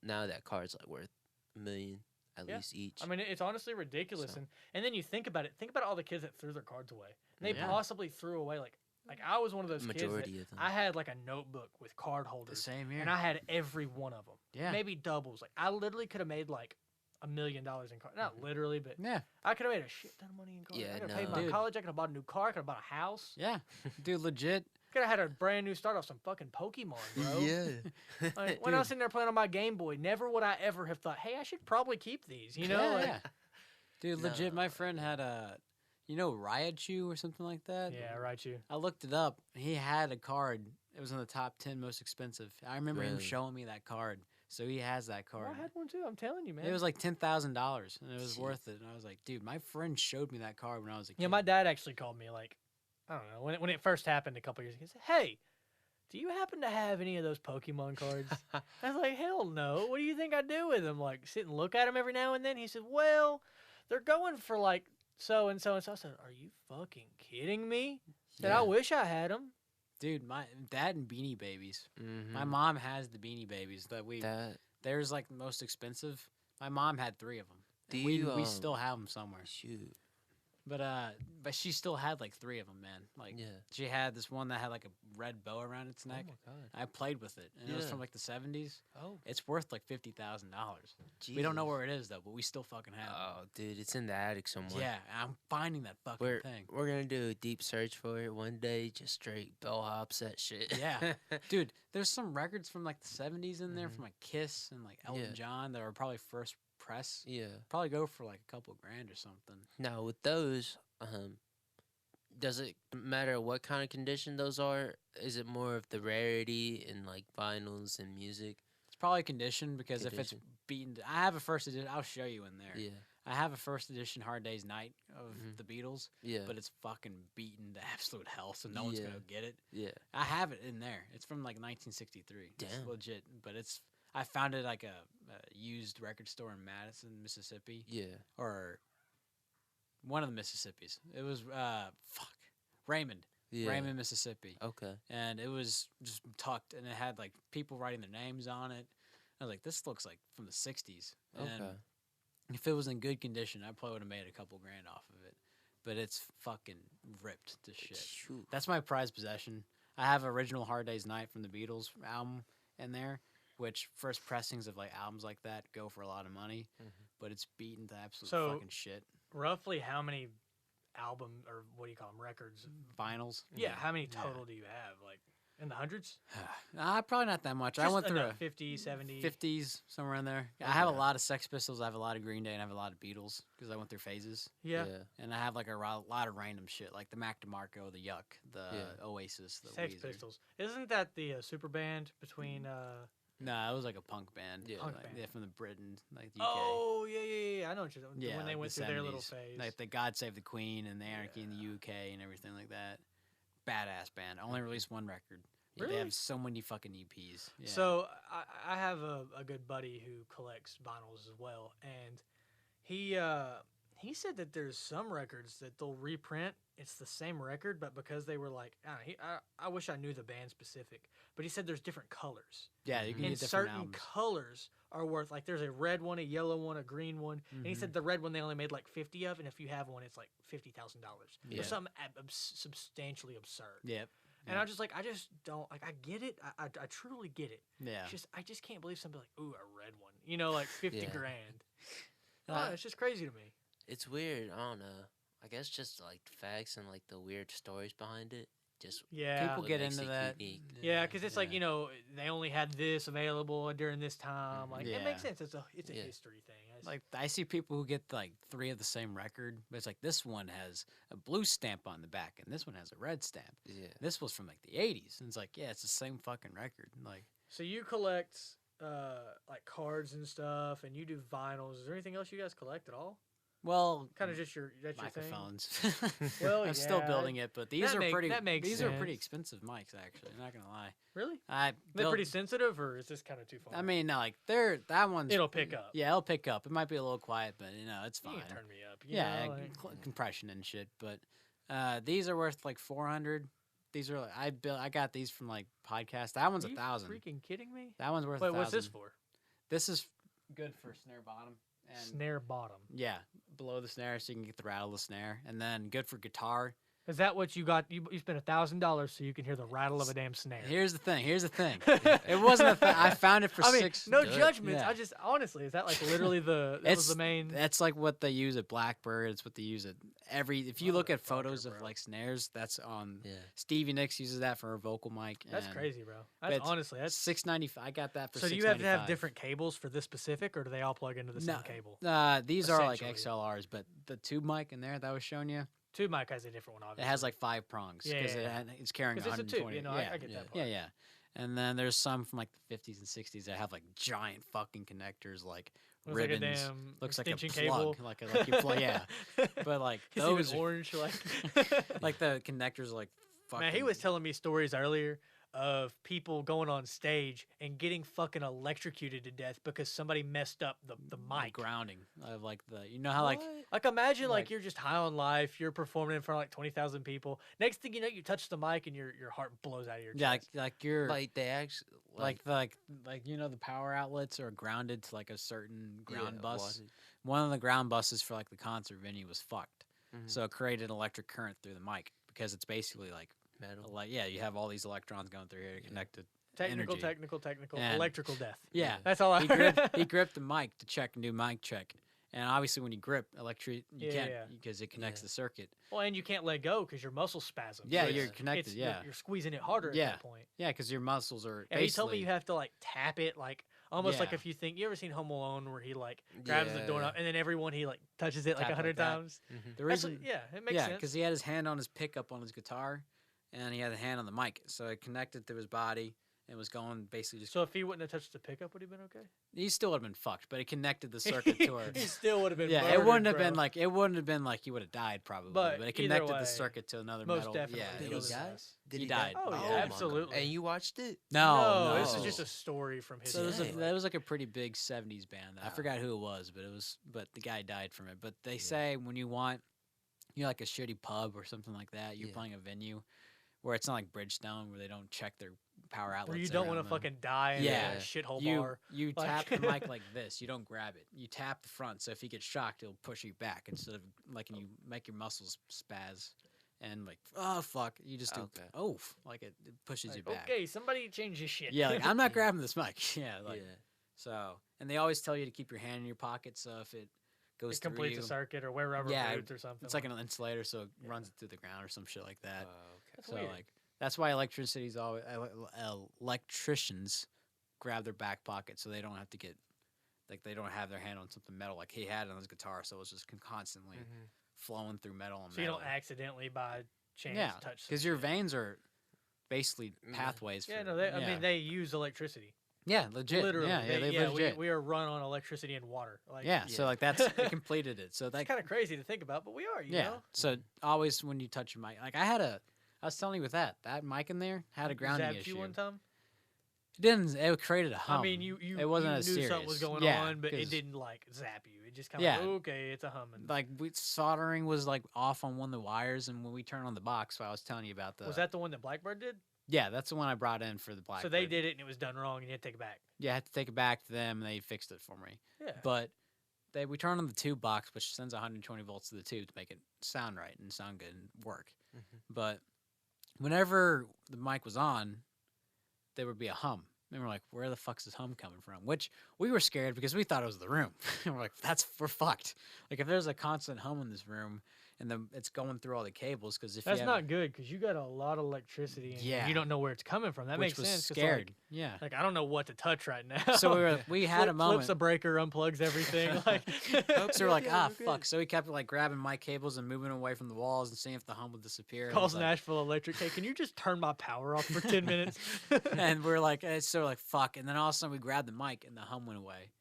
now that card's like worth $1 million at Yeah. least each. I mean, it's honestly ridiculous. So- And then you think about it. Think about all the kids that threw their cards away. They Yeah. possibly threw away like I was one of those kids that majority of them. I had like a notebook with card the holders, same here. and I had every one of them. yeah, Maybe doubles. Like I literally could have made like $1 million in cards. Not literally, but yeah, I could have made a shit ton of money in cards. Yeah, I could have no. paid my Dude. college. I could have bought a new car. I could have bought a house. yeah, dude, legit. Could have had a brand new start off some fucking Pokemon, bro. yeah. Like, when I was Dude. sitting there playing on my Game Boy, never would I ever have thought, hey, I should probably keep these. You know, yeah, like, yeah. Dude, No. legit. My friend had a, Raichu or something like that. yeah, right, you. I looked it up. He had a card. It was in the top 10 most expensive. I remember him Really? showing me that card. So he has that Well, card. I had one too. I'm telling you, man. It was like $10,000, and it was Jeez. worth it. And I was like, dude, my friend showed me that card when I was a kid. Yeah, my dad actually called me like, I don't know, when it first happened a couple years ago. He said, "Hey, do you happen to have any of those Pokemon cards?" I was like, "Hell no. What do you think I do with them? Like sit and look at them every now and then?" He said, "Well, they're going for like so and so and so." I said, "Are you fucking kidding me?" I said, Yeah. "I wish I had them." Dude, my dad and Beanie Babies. Mhm. My mom has the Beanie Babies that That there's like the most expensive. My mom had 3 of them. Do we you, still have them somewhere. shoot. But she still had like 3 of them, man. Like Yeah. she had this one that had like a red bow around its neck. Oh my god. I played with it, and it was Yeah. from like the 70s. Oh. It's worth like $50,000. We don't know Jesus. where it is though, but we still fucking have it. Oh, dude, it's in the attic somewhere. Yeah, I'm finding that fucking We're thing. we're gonna do a deep search for it one day. Just straight bellhops that shit. Yeah. Dude, there's some records from like the 70s in there Mhm. from like Kiss and like Elton Yeah. John that are probably first press. Yeah. Probably go for like a couple grand or something. Now with those, does it matter what kind of condition those are? Is it more of the rarity in like vinyls and music? It's probably conditioned because if Condition. it's beaten, I have a first edition. I'll show you in there. Yeah. I have a first edition Hard Day's Night of Mhm. the Beatles, Yeah. but it's fucking beaten to absolute hell, so no one's Yeah. gonna get it. yeah. I have it in there. It's from like 1963. It's Damn. legit, but I found it like a used record store in Madison, Mississippi, Yeah. or one of the Mississippis. It was Raymond, Yeah. Raymond, Mississippi, Okay. and it was just tucked, and it had like people writing their names on it. I was like, this looks like from the '60s. And Okay. if it was in good condition, I probably would have made a couple grand off of it. But it's fucking ripped to shit. Shoot. That's my prized possession. I have original Hard Day's Night from the Beatles album in there, which first pressings of like albums like that go for a lot of money, but it's beaten to absolute So- fucking shit. Roughly how many album, or what do you call them, records? Vinyls. Yeah, how many Yeah. total do you have? Like in the hundreds? Probably not that much. I Just went through enough, 50, 70. 50s, somewhere in there. I have a Okay. lot of Sex Pistols. I have a lot of Green Day, and I have a lot of Beatles because I went through phases. Yeah. And I have like a lot of random shit, like the Mac DeMarco, the Yuck, the Yeah. Oasis, the Sex Weezer. Pistols. Isn't that the super band between? No, it was like a punk band. Yeah. Punk like, band. yeah, from the Britain, like the UK. Oh yeah. I know what you're talking. Yeah, When they like went the through their little 70s. phase. Like the God Save the Queen and the Anarchy in the Yeah. UK and everything like that. Badass band. Only released one record. Really? They have so many fucking EPs. Yeah. So I have a good buddy who collects vinyls as well, and he said that there's some records that they'll reprint. It's the same record, but because they were like, I don't know, I wish I knew the band specific, but he said there's different colors, yeah, you can and get different certain albums. colors are worth, like there's a red one, a yellow one, a green one, and he Mhm. said the red one they only made like 50 of, and if you have one, it's like $50,000 Yeah. or something substantially absurd. Yep. And I'm just like, I just don't like. I get it. I truly get it. Yeah. It's just I just can't believe somebody like, ooh, a red one. You know, like 50 Yeah. grand. Uh, It's just crazy to me. It's weird. I don't know. I guess just like facts and like the weird stories behind it. Just Yeah. People what get makes into it that. unique. Yeah, because it's like, yeah. you know, they only had this available during this time. Like, it makes Yeah. sense. It's a Yeah. history thing. Like I see people who get like 3 of the same record, but it's like this one has a blue stamp on the back and this one has a red stamp. Yeah. This was from like the '80s, and it's like, yeah, it's the same fucking record. Like, So you collect like cards and stuff, and you do vinyls. Is there anything else you guys collect at all? well, Kind of just your thing. microphones. Well, I'm still yeah, building it, but these are pretty. that makes these are pretty sense. expensive mics, actually. I'm not gonna lie. Really? I They're built- pretty sensitive, or is this kind of too far? I mean, no, like that one's. It'll pick up. Yeah, it'll pick up. It might be a little quiet, but you know, it's you fine. can turn me up. You Yeah, know, like- compression and shit. But these are worth like 400. These are I got these from like podcast. That one's Are you 1,000. freaking kidding me? That one's worth. Wait, 1,000. what's this for? This is good for snare bottom and Snare bottom. yeah, below the snare so you can get the rattle of the snare, and then good for guitar. Is that what you got? You spent $1,000 so you can hear the rattle of a damn snare. Here's the thing. It wasn't a thing. I found it for I mean, six. no Good. judgments. Yeah. I just honestly, is that like literally that was the main? That's like what they use at Blackbird. It's what they use at if you look at photos of bro. like snares, that's on. Yeah. Stevie Nicks uses that for a vocal mic. That's and crazy, bro. but That's it's honestly that's. $695. I got that for. So do you have to have $695. different cables for this specific, or do they all plug into the same No. cable? These are like Essentially. XLRs, but the tube mic in there that I was showing you, Tube mic has a different one, it obviously. has like 5 prongs Yeah, because yeah. it's carrying because it's a 120. tube. You know, yeah. I get yeah. that part. Yeah. And then there's some from like the 50s and 60s that have like giant fucking connectors, like Looks like a ribbons. damn looks like a extension plug, cable. like you plug, yeah. But like It's those, even are- orange, like. like the connectors, are like fucking. Man, he was telling me stories earlier of people going on stage and getting fucking electrocuted to death because somebody messed up the the mic. grounding of like you know how like Like imagine like Like- you're just high on life, you're performing in front of like 20,000 people. Next thing you know, you touch the mic and your heart blows out of your yeah chest. like you're Like they actually like you know the power outlets are grounded to like a certain ground yeah, bus. wattage. One of the ground buses for like the concert venue was fucked, Mhm. so it created electric current through the mic because it's basically like Metal. yeah, you have all these electrons going through here Yeah. connected. Technical, energy. technical, And- electrical death. Yeah, That's all I he gripped the mic to check and do mic check, and obviously when you grip you Yeah, can't yeah. because it connects Yeah. the circuit. Well, and you can't let go because your muscles spasm. Yeah, So you're it's- connected. it's- Yeah, you're squeezing it harder at Yeah. that point. yeah, because your muscles are. Yeah, he told me basically- you have to like tap it, like almost like Yeah. if you think you ever seen Home Alone where he like grabs the Yeah. doorknob and then everyone he like touches it like Tap like 100 that. times. Mhm. The That's reason, yeah, it makes yeah, sense. because he had his hand on his pickup on his guitar, and he had a hand on the mic, so it connected to his body, and was going basically just. So if he wouldn't have touched the pickup, would he have been okay? He still would have been fucked, but it connected the circuit to her. He still would have been. Yeah, murdered, it wouldn't have bro. been like he would have died probably, But but it either connected way, the circuit to another most metal. definitely Yeah, he it Did was. he die? Did he die? died. Oh, yeah, my God. absolutely. And you watched it? No, This is no. just a story from his. So it was, Dang. that was like a pretty big '70s band. I Oh. forgot who it was, but the guy died from it. But they say when you want, like a shitty pub or something like that, you're Yeah. playing a venue where it's not like Bridgestone where they don't check their power outlets. Where you don't want to around them. fucking die in Yeah. a shithole You bar. you Like- tap the mic like this. You don't grab it. You tap the front. So if you get shocked, it'll push you back instead of like and you make your muscles spaz. And like, oh fuck, you just do Okay. like it pushes you Like, back. okay, somebody change this shit. Yeah, like I'm not Yeah. grabbing this mic. Yeah, like yeah. so. And they always tell you to keep your hand in your pocket, so if it goes it through completes you, a circuit or wear rubber Yeah, boots or something. it's like an insulator, so it Yeah. runs it through the ground or some shit like that. Okay. That's So weird. like that's why electricity's always electricians grab their back pocket so they don't have to get like they don't have their hand on something metal like he had on his guitar, so it was just constantly Mhm. flowing through metal and so you metal. don't accidentally by chance yeah, touch. some because your shit. veins are basically Yeah. pathways. Yeah, for, no, I yeah. mean they use electricity. yeah, legit. Literally, yeah, they yeah, legit. we are run on electricity and water. Like, yeah, so Yeah. like that's it completed it. So it's that kind of crazy to think about, but we are. You yeah. know? So always when you touch your mic, like I was telling you with that mic in there had a grounding Zapped issue. you one time. It didn't. It created a hum. I mean, you It wasn't you as knew serious. something was going Yeah, on, but it 'cause- didn't like zap you. It just kind of Yeah. like, okay, it's a humming. like soldering was like off on one of the wires, and when we turned on the box, so I was telling you about the. Was that the one that Blackbird did? Yeah, that's the one I brought in for the black. So they did it and it was done wrong, and you had to take it back. Yeah, I had to take it back to them, and they fixed it for me. Yeah. But we turned on the tube box, which sends 120 volts to the tube to make it sound right and sound good and work. Mhm. But whenever the mic was on, there would be a hum. And we're like, where the fuck's this hum coming from? Which we were scared because we thought it was the room. And we're like, we're fucked. Like if there's a constant hum in this room and then it's going through all the cables, because if That's you have, not good because you got a lot of electricity and Yeah. you don't know where it's coming from. That which makes was sense. 'cause, scared. Yeah. Like I don't know what to touch right now. So we had a moment. Flips a breaker, unplugs everything. Like, So we're like, yeah, ah, we're good. fuck. So we kept like grabbing my cables and moving away from the walls and seeing if the hum would disappear. And it Calls was like- Nashville Electric. Hey, can you just turn my power off for 10 minutes? and we're like, so like, fuck. And then all of a sudden we grabbed the mic and the hum went away.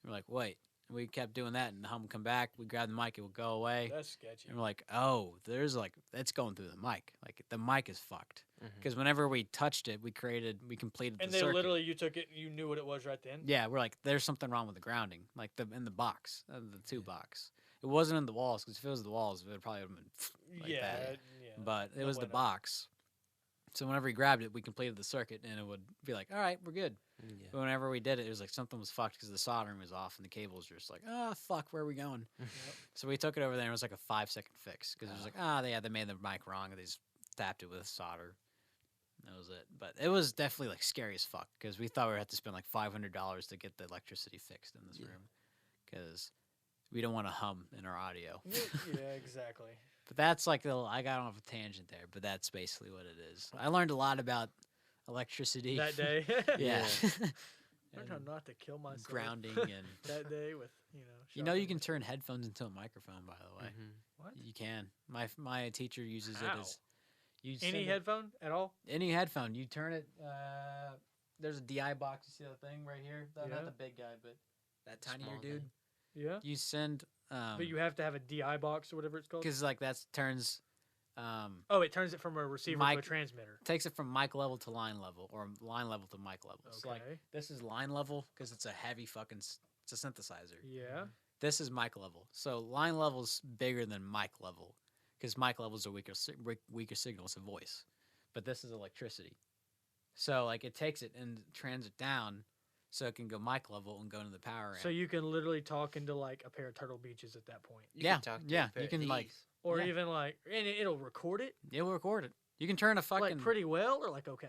We're like, wait. And we kept doing that and the hum would come back. We grab the mic, it would go away. That's sketchy. And we're like, oh, there's like, it's going through the mic. Like the mic is fucked. Mhm. Because whenever we touched it, we completed And the they circuit. literally, you took it and you knew what it was right then? Yeah, we're like, there's something wrong with the grounding, like in the box, the tube box. It wasn't in the walls, because if it was the walls, it would probably have been like yeah, that. yeah. But it No was the bueno. box. So whenever we grabbed it, we completed the circuit, and it would be like, all right, we're good. Yeah. But whenever we did it, it was like something was fucked because the soldering was off, and the cables were just like, oh, fuck, where are we going? So we took it over there, and it was like a 5-second fix, because it was like, they made the mic wrong, and they just tapped it with solder. That was it. But it was definitely like scary as fuck, because we thought we would have to spend like $500 to get the electricity fixed in this Yeah. room, because we don't want to hum in our audio. Yeah, exactly. But that's like I got off a tangent there, but that's basically what it is. I learned a lot about electricity That day. yeah, Learned how and not to kill myself. grounding, and That day with, you know you can shotguns. turn headphones into a microphone. By the way, Mhm. What? you can. My teacher uses How? it as you Any send it- headphone at all? any headphone. You turn it. There's a DI box. You see that thing right here? Yeah. Not the big guy, but that tinier Small dude. thing. Yeah. You send. But you have to have a DI box or whatever it's called. because like that turns. Oh, it turns it from a receiver to a mic- transmitter. Takes it from mic level to line level, or line level to mic level. So like Okay. this is line level because it's a heavy fucking. It's a synthesizer. Yeah. This is mic level. So line level's bigger than mic level because mic levels are weaker signals of voice. But this is electricity. So like it takes it and trans it down so it can go mic level and go into the power amp. So you can literally talk into like a pair of Turtle Beaches at that point, You Yeah, can talk to yeah, a pair you of can, like- these. or Yeah. even like, and it'll record it It'll record it. You can turn a fucking. like pretty well, or like okay.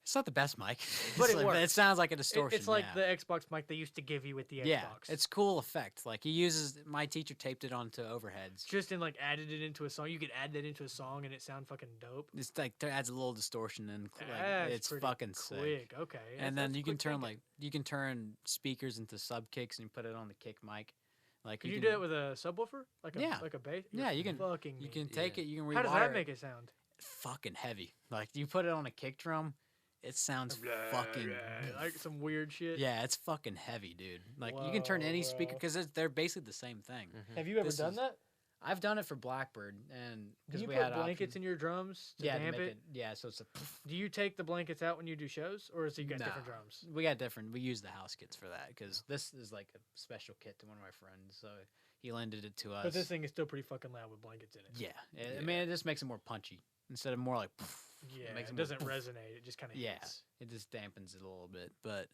It's not the best mic. But It's it like- works. It sounds like a distortion. It's like yeah. the Xbox mic they used to give you with the Xbox. Yeah, it's cool effect. Like he uses. My teacher taped it onto overheads. just in like added it into a song. You could add that into a song and it sound fucking dope. It's like adds a little distortion and That's it's pretty fucking sick. quick. Okay. And then that's you can quick turn thinking. you can turn speakers into sub kicks and put it on the kick mic. Like Can you do it with a subwoofer? Like a Yeah. like a bass? Yeah, you can- Fucking you me. can take Yeah. it. You can rewire How does that it. make it sound? Fucking heavy. Like you put it on a kick drum, it sounds fucking like some weird shit. yeah, it's fucking heavy, dude. Like you can turn any speaker because they're basically the same thing. Mhm. Have you ever This done is- that? I've done it for Blackbird, and Do because you we put had blankets options. in your drums to yeah, to damp make it? yeah, so it's a Do you take the blankets out when you do shows, or is you got different No. drums? we got different. We use the house kits for that because this is like a special kit to one of my friends, so he lended it to us. But this thing is still pretty fucking loud with blankets in it. yeah, I Yeah. mean, it just makes it more punchy instead of more like. Yeah, makes it more doesn't poof. resonate. It just kind of Yeah. hits. It just dampens it a little bit, but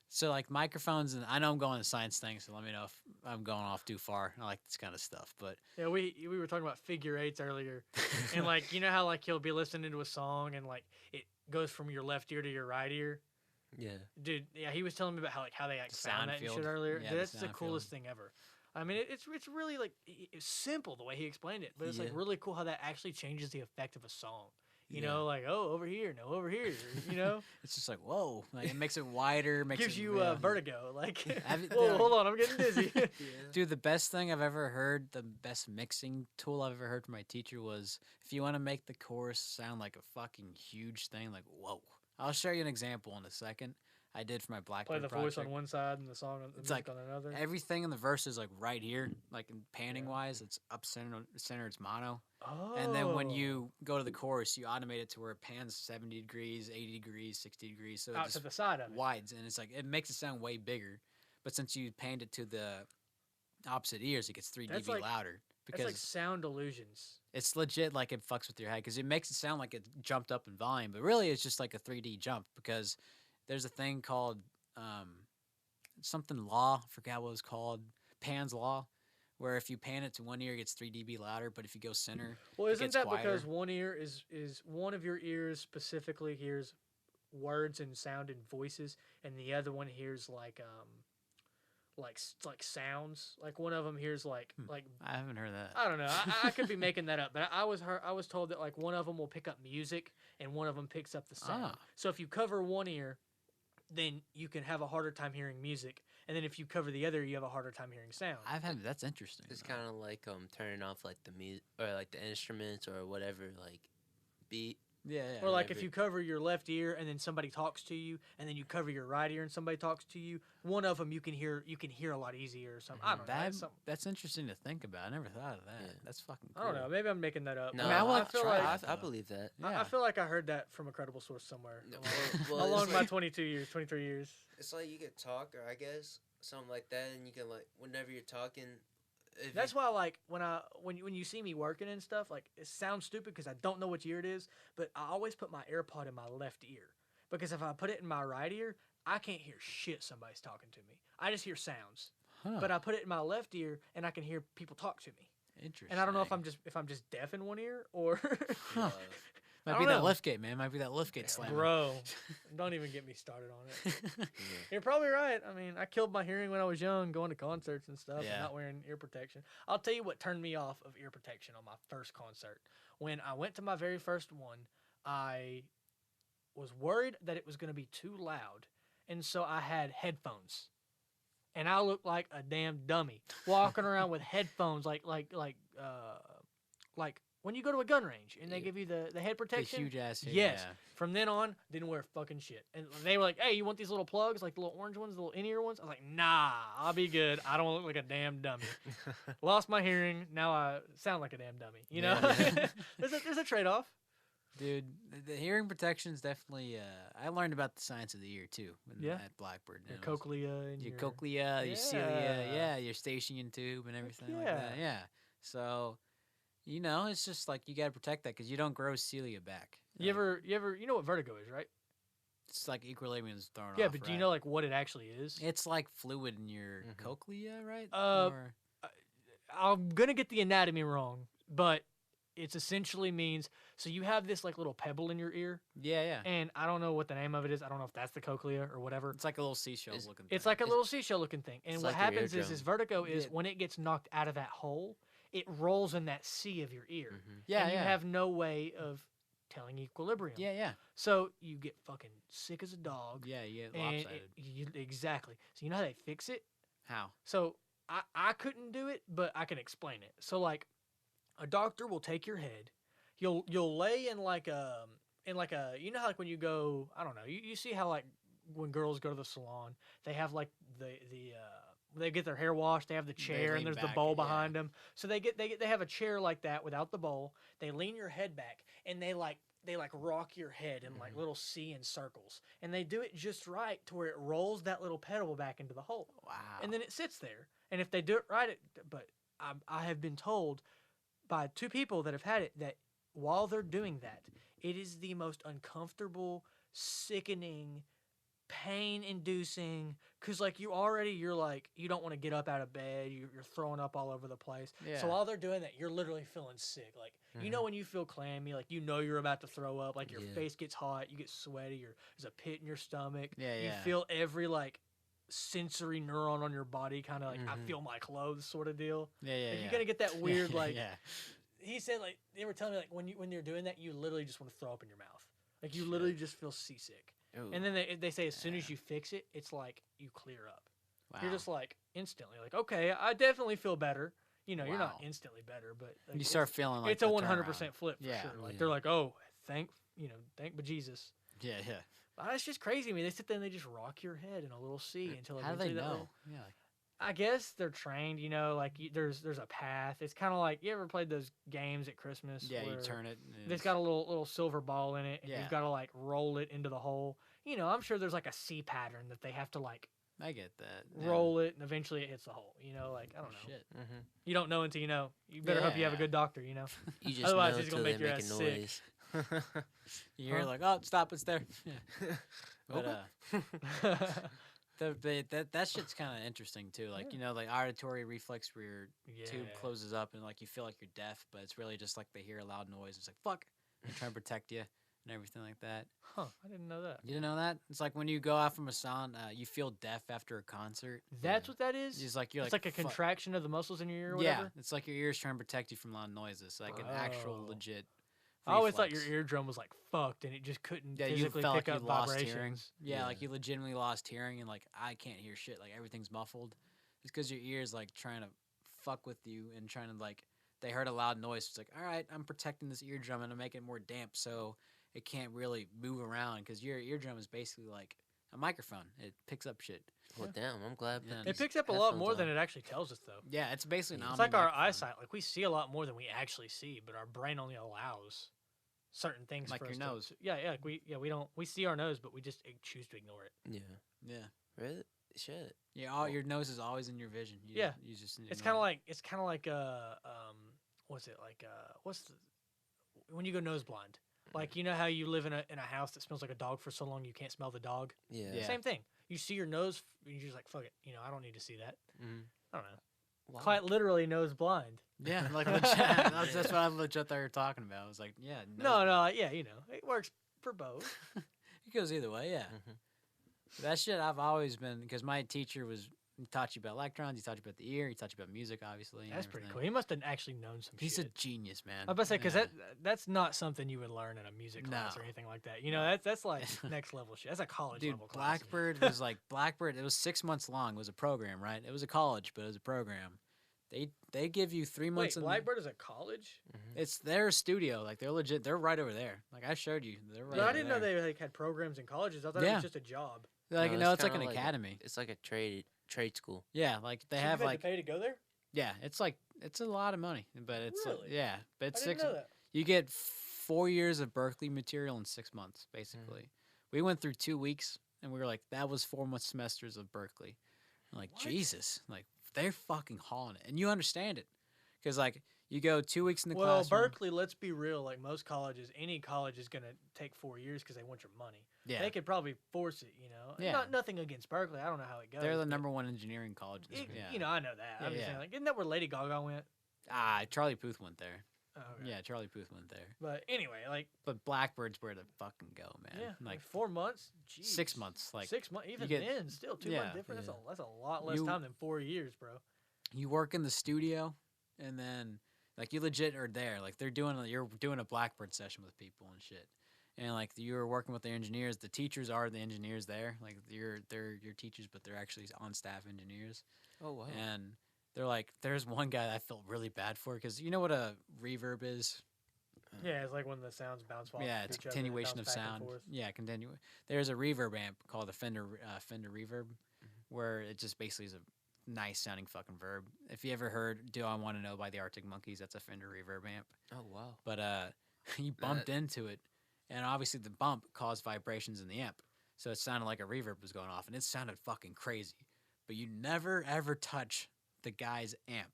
so like microphones, and I know I'm going to science things, so let me know if I'm going off too far. I like this kind of stuff, but Yeah, we were talking about figure eights earlier, and like you know how like you'll be listening to a song and like it goes from your left ear to your right ear. Yeah. Dude, yeah, he was telling me about how they like The found sound that and field. shit earlier. Yeah, Dude, the that's the sound coolest field. thing ever. I mean, it's really like it's simple the way he explained it, but it's like Yeah. really cool how that actually changes the effect of a song. You Yeah. know, like oh over here, no over here. You know, it's just like whoa, like it makes it wider, makes gives it you yeah. vertigo. Like, Have you- whoa, dude. hold on, I'm getting dizzy. Dude, the best thing I've ever heard, the best mixing tool I've ever heard from my teacher was if you want to make the chorus sound like a fucking huge thing, like whoa. I'll show you an example in a second. I did for my Play Blackbird the project. voice on one side and the song the It's music like on another. Everything in the verse is like right here, like in panning Yeah. wise, it's up center, it's mono. Oh. And then when you go to the chorus, you automate it to where it pans 70 degrees, 80 degrees, 60 degrees. So it out to just the side of it. wides, and it's like it makes it sound way bigger. But since you panned it to the opposite ears, it gets 3 That's dB like- louder It's because like sound illusions. it's legit like it fucks with your head because it makes it sound like it jumped up in volume, but really it's just like a 3D jump because there's a thing called something law. I forgot what it was called. Pan's law, where if you pan it to one ear, it gets 3 dB louder, but if you go center, Well, it isn't gets that quieter. because one ear is one of your ears specifically hears words and sound and voices, and the other one hears like sounds. Like one of them hears like I haven't heard that. I don't know. I could be making that up, but I was told that like one of them will pick up music and one of them picks up the sound. Ah. So if you cover one ear, then you can have a harder time hearing music, and then if you cover the other, you have a harder time hearing sound. That's interesting. It's though. kind of like turning off like the music or like the instruments or whatever like beat. yeah. Or like if Maybe. you cover your left ear and then somebody talks to you, and then you cover your right ear and somebody talks to you, one of them you can hear a lot easier or something. I don't know. That's something. That's interesting to think about. I never thought of that. Yeah. That's fucking cool. I don't know. Maybe I'm making that up. No, but I will I have to feel try like it. I believe that. Yeah. I feel like I heard that from a credible source somewhere. No, along- well, along it's my like- 23 years. It's like you can talk, or I guess something like that, and you can like whenever you're talking. If That's you, why, like, when you see me working and stuff, like, it sounds stupid because I don't know which ear it is, but I always put my AirPod in my left ear because if I put it in my right ear, I can't hear shit somebody's talking to me. I just hear sounds. Huh. But I put it in my left ear and I can hear people talk to me. Interesting. And I don't know if I'm just deaf in one ear or Huh. I Might don't be that know. liftgate, man. Might be that liftgate slam. bro. Don't even get me started on it. You're probably right. I mean, I killed my hearing when I was young, going to concerts and stuff, Yeah. and not wearing ear protection. I'll tell you what turned me off of ear protection on my first concert. When I went to my very first one, I was worried that it was going to be too loud, and so I had headphones. And I looked like a damn dummy walking around with headphones, like when you go to a gun range and they Yeah. give you the head The protection. huge ass. Yes. Yeah. From then on, didn't wear fucking shit. And they were like, "Hey, you want these little plugs, like the little orange ones, the little in-ear ones?" I was like, "Nah, I'll be good. I don't look like a damn dummy." Lost my hearing. Now I sound like a damn dummy. You know, Yeah. there's a trade-off. Dude, the hearing protection is definitely. I learned about the science of the ear too. Yeah. At Blackbird. Your It was- cochlea and your cochlea, your cilia, Yeah. yeah, your Eustachian tube and everything like yeah. that. Yeah. So, it's just like you got to protect that because you don't grow cilia back. You ever, you know what vertigo is, right? It's like equilibrium is thrown Yeah, off. but do you right? know like what it actually is? It's like fluid in your Mhm. cochlea, right? Uh, Or- I'm gonna get the anatomy wrong, but it's essentially means so you have this like little pebble in your ear, yeah. and I don't know what the name of it is. I don't know if that's the cochlea or whatever. It's like a little seashell It's- looking. It's thing. like a little seashell looking thing. And It's what like your happens is eardrum. vertigo is Yeah. when it gets knocked out of that hole, it rolls in that sea of your ear. Mhm. yeah, and yeah. you have no way of telling equilibrium. yeah. So you get fucking sick as a dog. Yeah, you get And lopsided. exactly. So you know how they fix it? How? So I couldn't do it, but I can explain it. So like a doctor will take your head. You'll lay in like in like a, you know how like when you go, I don't know, you see how like when girls go to the salon, they have like they get their hair washed, they have the chair and lean there's the back, bowl yeah. behind them. So they have a chair like that without the bowl. They lean your head back and they rock your head in like little C in circles. And they do it just right to where it rolls that little pedal back into the hole. Wow. And then it sits there. And if they do it right, but I have been told by 2 people that have had it that while they're doing that, it is the most uncomfortable, sickening, pain-inducing, because like you're like, you don't want to get up out of bed, you're throwing up all over the place. Yeah. So while they're doing that, you're literally feeling sick. Like, you know when you feel clammy, like you know you're about to throw up, like your face gets hot, you get sweaty, or there's a pit in your stomach. Yeah, You yeah. feel every like sensory neuron on your body kind of like, I feel my clothes sort of deal. Yeah, yeah, Like, yeah. you gotta get that weird like. Yeah. He said like they were telling me like when you're doing that, you literally just want to throw up in your mouth. Like you literally just feel seasick. Ooh. And then they say as soon as you fix it, it's like you clear up. Wow. You're just like instantly like, okay, I definitely feel better. You know, you're not Wow. instantly better, but like, You start feeling like it's a the 100% turnaround. flip for Yeah. sure. Like Yeah. they're like, oh, thank bejesus. Yeah, yeah. But that's just crazy to me. They sit there and they just rock your head in a little C until How do eventually they that know? little- Yeah. Like, I guess they're trained. You know, like there's a path. It's kind of like, you ever played those games at Christmas? yeah, you where turn it. and It's got a little silver ball in it, and Yeah. you've got to like roll it into the hole. You know, I'm sure there's like a C pattern that they have to like I get that. Yeah. roll it, and eventually it hits the hole. You know, like I don't know. Shit. You don't know until you know. You better hope you have a Yeah. good doctor. You know. You just Otherwise, know it's gonna until make they your make a ass sick. noise. You hear Huh? like, oh, stop, it's there. Yeah. But that shit's kind of interesting too. Like, Yeah. you know, like auditory reflex where your Yeah. tube closes up and like you feel like you're deaf, but it's really just like they hear a loud noise. It's like fuck, and trying to protect you and everything like that. Huh? I didn't know that. You didn't know that? It's like when you go out from a sound, you feel deaf after a concert. That's what that is. It's like you're It's like a "Fuck." contraction of the muscles in your ear or Yeah, whatever. it's like your ears trying to protect you from loud noises. Like an actual Bro. legit. I always thought your reflex. eardrum was like fucked and it just couldn't Yeah, you physically felt pick like up you lost vibrations. hearing. Yeah, Yeah. like you legitimately lost hearing and like I can't hear shit. Like everything's muffled. It's because your ears like trying to fuck with you and trying to like they heard a loud noise. It's like, all right, I'm protecting this eardrum and I'm making it more damp so it can't really move around because your eardrum is basically like a microphone. It picks up shit. Well, damn, I'm glad. Yeah. It picks up a lot more than it actually tells us, though. Yeah, it's basically an It's like our omni-microphone. eyesight. Like we see a lot more than we actually see, but our brain only allows certain things. Like for your us nose. To, yeah. We see our nose, but we just choose to ignore it. Yeah. Yeah. Really? Shit. Yeah, all, your nose is always in your vision. You Yeah. you just It's ignore kind it. of like what's it like? What's the when you go nose blind? Like you know how you live in a house that smells like a dog for so long you can't smell the dog. Yeah. Yeah. Same thing. You see your nose, and you're just like, fuck it. You know, I don't need to see that. Mm-hmm. I don't know. Wow. Quite literally nose blind. Yeah, like legit. That's what I legit thought you were talking about. I was like, yeah, No, yeah, you know, it works for both. It goes either way, yeah. That shit I've always been because my teacher he taught you about electrons, he taught you about the ear, he taught you about music, obviously. and That's pretty everything. cool. He must have actually known some He's shit. a genius, man. I was about to say because Yeah. that's not something you would learn in a music class No. or anything like that. You know, that's like next level shit. That's a college Dude, level class. Blackbird was like Blackbird. It was 6 months long. It was a program, right? It was a college, but it was a program. They give you 3 months. Wait, Blackbird is a college? It's their studio. Like they're legit. They're right over there. Like I showed you. They're right. No, I over didn't know there. they like had programs in colleges. I thought it Yeah. was just a job. Like No, no, it's it's like an kinda like a- academy. It's like a trade school. Yeah, like they So have you had like to pay to go there. yeah. It's like it's a lot of money, but it's like, Really? yeah. But I it's didn't 6. know that. You get 4 years of Berkeley material in 6 months, basically. We went through 2 weeks, and we were like, that was 4 month semesters of Berkeley. I'm like, What? Jesus, like they're fucking hauling it, and you understand it, because like you go 2 weeks in the Well, classroom. Berkeley, let's be real. Like most colleges, any college is gonna take 4 years because they want your money. Yeah, They could probably force it. You know, Yeah. nothing against Berkeley. I don't know how it goes. they're the but number one engineering college. it- Yeah, You know, I know that. I'm just Yeah, saying, yeah. like, isn't that where Lady Gaga went? Charlie Puth went there. Oh, okay. Yeah, Charlie Puth went there. But anyway, like, But Blackbird's where to fucking go, man. yeah, like 4 months. Jeez. 6 months. Like 6 months. Even get- then, still 2 yeah, months different. yeah. That's a lot less You- time than 4 years, bro. you work in the studio, and then like you legit are there. Like you're doing a Blackbird session with people and shit. And like you're working with the engineers. The teachers are the engineers there. Like they're your teachers, but they're actually on staff engineers. Oh wow. And they're like, there's one guy that I felt really bad for because you know what a reverb is. Yeah, it's like when the sounds bounce off. Yeah, it's a each other and continuation bounce of back and sound. forth. Yeah, continue. There's a reverb amp called a Fender Reverb, where it just basically is a nice sounding fucking verb. If you ever heard "Do I Want to Know" by the Arctic Monkeys, that's a Fender Reverb amp. Oh wow. But he bumped into it, and obviously the bump caused vibrations in the amp, so it sounded like a reverb was going off, and it sounded fucking crazy. But you never ever touch the guy's amp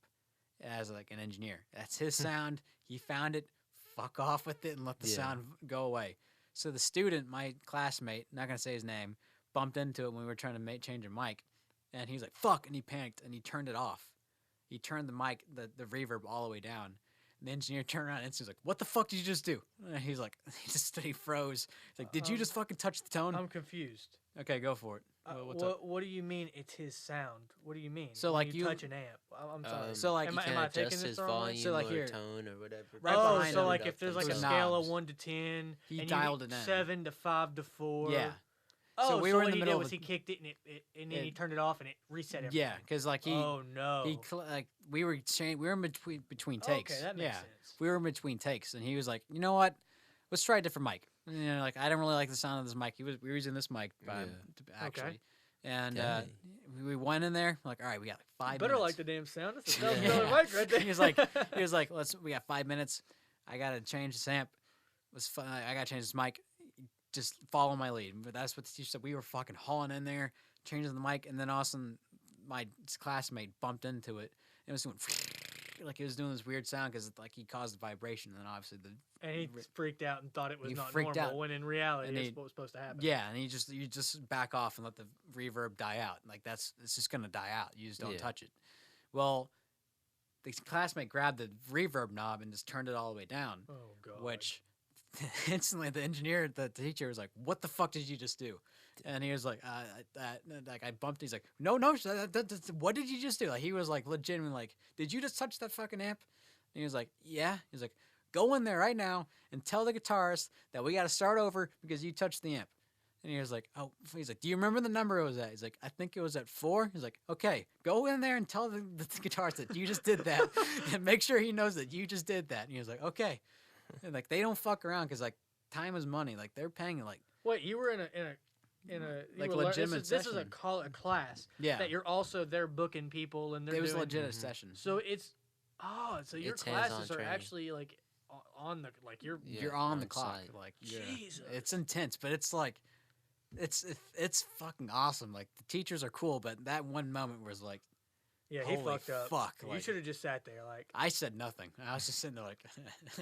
as like an engineer. That's his sound. He found it. Fuck off with it and let the Yeah. sound go away. So the student, my classmate, not gonna say his name, bumped into it when we were trying to change a mic, and he was like, "Fuck!" and he panicked and he turned it off. He turned the mic, the reverb all the way down. And the engineer turned around and he was like, "What the fuck did you just do?" And he's like, he froze. He's like, "Did you just fucking touch the tone?" I'm confused. Okay, go for it. What's up? What do you mean it's his sound? What do you mean? So, when like, you you- touch an amp. I'm sorry. So, like, am you I, Can't am I taking adjust this his the wrong way? volume So, like, or here. tone or whatever. Right Oh, behind so him. like if there's like a There's scale knobs. of 1 to 10, He and dialed you it get in. 7 to 5 to 4. Yeah. Oh, So so we were in what the he did middle was of he a- kicked it and then he it- turned it off and it reset everything. Yeah, because like Oh no. like we were in between takes. Okay, that makes yeah, sense. we were in between takes, and he was like, "You know what? Let's try a different mic." And, like I didn't really like the sound of this mic. We were using this mic, actually, and Dang. we went in there. Like, all right, we got like 5 Better minutes. like the damn sound. That's a Yeah. $1,000 mic right there. he was like, we got 5 minutes. I gotta change this amp. I gotta change this mic. Just follow my lead. But that's what the teacher said. We were fucking hauling in there, changing the mic, and then all of a sudden, my classmate bumped into it. It was doing like it was doing this weird sound because like he caused the vibration. And then obviously and he freaked out and thought it was He not freaked normal out. when in reality And it's he- what was supposed to happen. yeah, and you just back off and let the reverb die out. Like it's just gonna die out. You just don't Yeah. touch it. Well, the classmate grabbed the reverb knob and just turned it all the way down, Oh god. which instantly the teacher was like, "What the fuck did you just do?" And he was like, like I bumped. He's like, "No, what did you just do?" Like he was like legitimately like, "Did you just touch that fucking amp?" And he was like, "Yeah." He's like, "Go in there right now and tell the guitarist that we got to start over because you touched the amp." And he was like, "Oh," he's like, "Do you remember the number it was at?" He's like, "I think it was at 4." He's like, "Okay, go in there and tell the guitarist that you just did that, and make sure he knows that you just did that." And he was like, "Okay." And like they don't fuck around because like time is money. Like they're paying like Wait, you were in a you Like were lear- legitimate this is a session. a class yeah. that you're also there booking people and they're It was doing, legit a Mhm. session. So it's so your It's hands-on classes are training. actually like on the like you're Yeah, You're on the on clock. site. Like Jesus. it's intense, but it's like it's fucking awesome. Like the teachers are cool, but that one moment was like yeah he holy fucked up. fuck, You like- should have just sat there like I said nothing. I was just sitting there like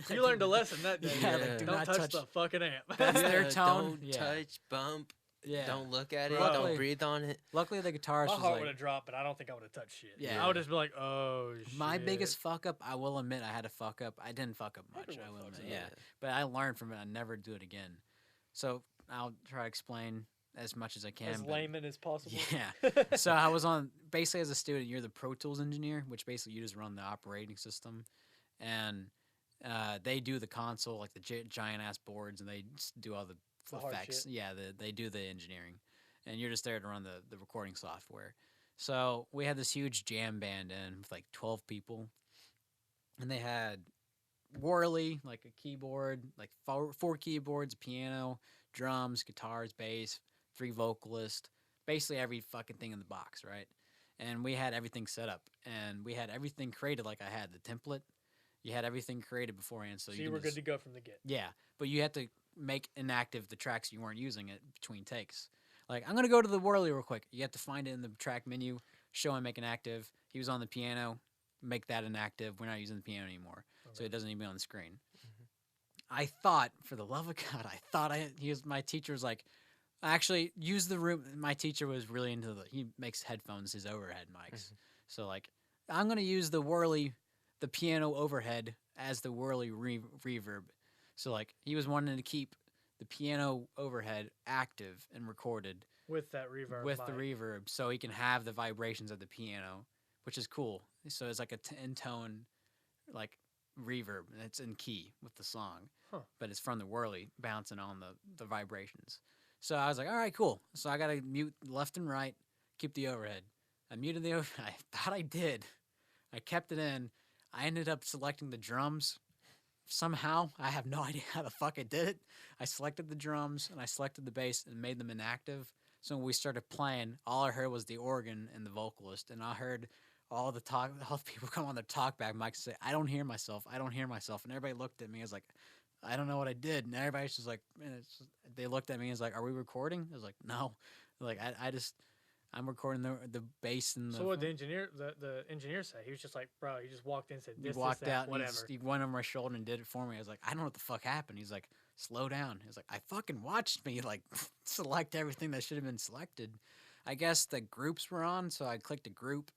you learned a lesson that day. Yeah, like, do don't not touch, touch- the fucking amp. That's their Yeah, tone. Don't Yeah. touch, bump. Yeah. Don't look at it. Luckily- Don't breathe on it. Luckily the guitarist My was heart like would have dropped, but I don't think I would have touched shit. Yeah. I would just be like, oh shit. my biggest fuck up, I will admit I had a fuck up. I didn't fuck up much, I Everyone will fucks admit. up. Yeah. But I learned from it. I never do it again. So I'll try to explain as much as I can. as but- layman as possible. Yeah. So I was on basically as a student, you're the Pro Tools engineer, which basically you just run the operating system, and they do the console, like the giant ass boards, and they just do all the The hard effects. shit. Yeah, they do the engineering, and you're just there to run the recording software. So we had this huge jam band in with like 12 people, and they had Worley, like a keyboard, like four keyboards, piano, drums, guitars, bass, 3 vocalists, basically every fucking thing in the box, right? And we had everything set up, and we had everything created like I had the template. You had everything created beforehand, so, So you you can were just, good to go from the get. yeah, but you had to make inactive the tracks you weren't using it between takes. Like, I'm gonna go to the Whirly real quick. You have to find it in the track menu, show him make inactive. He was on the piano, make that inactive. We're not using the piano anymore, so it doesn't even be on the screen. I thought, for the love of God, my teacher was like, actually, use the room. My teacher was really into he makes headphones, his overhead mics. So, like, I'm going to use the Whirly, the piano overhead as the Whirly reverb. So, like, he was wanting to keep the piano overhead active and recorded With that reverb. with the mic. reverb so he can have the vibrations of the piano, which is cool. So, it's like a in-tone, like, reverb, and it's in key with the song. Huh. But it's from the Whirly bouncing on the vibrations. So I was like, all right, cool. So I got to mute left and right, keep the overhead. I muted the overhead. I thought I did. I kept it in. I ended up selecting the drums somehow, I have no idea how the fuck I did it. I selected the drums and I selected the bass and made them inactive. So when we started playing, all I heard was the organ and the vocalist, and I heard all the people come on their talkback mics and say, "I don't hear myself. I don't hear myself." And everybody looked at me. I was like, "I don't know what I did." And everybody's just like, they looked at me and was like, "Are we recording?" I was like, "No." Like I'm recording the bass and the. So what the engineer say? He was just like, bro, he just walked in and said, He this, walked this, that, out whatever. and he went over my shoulder and did it for me. I was like, I don't know what the fuck happened. He's like, slow down. He's like, I fucking watched me like select everything that should have been selected. I guess the groups were on, so I clicked a group,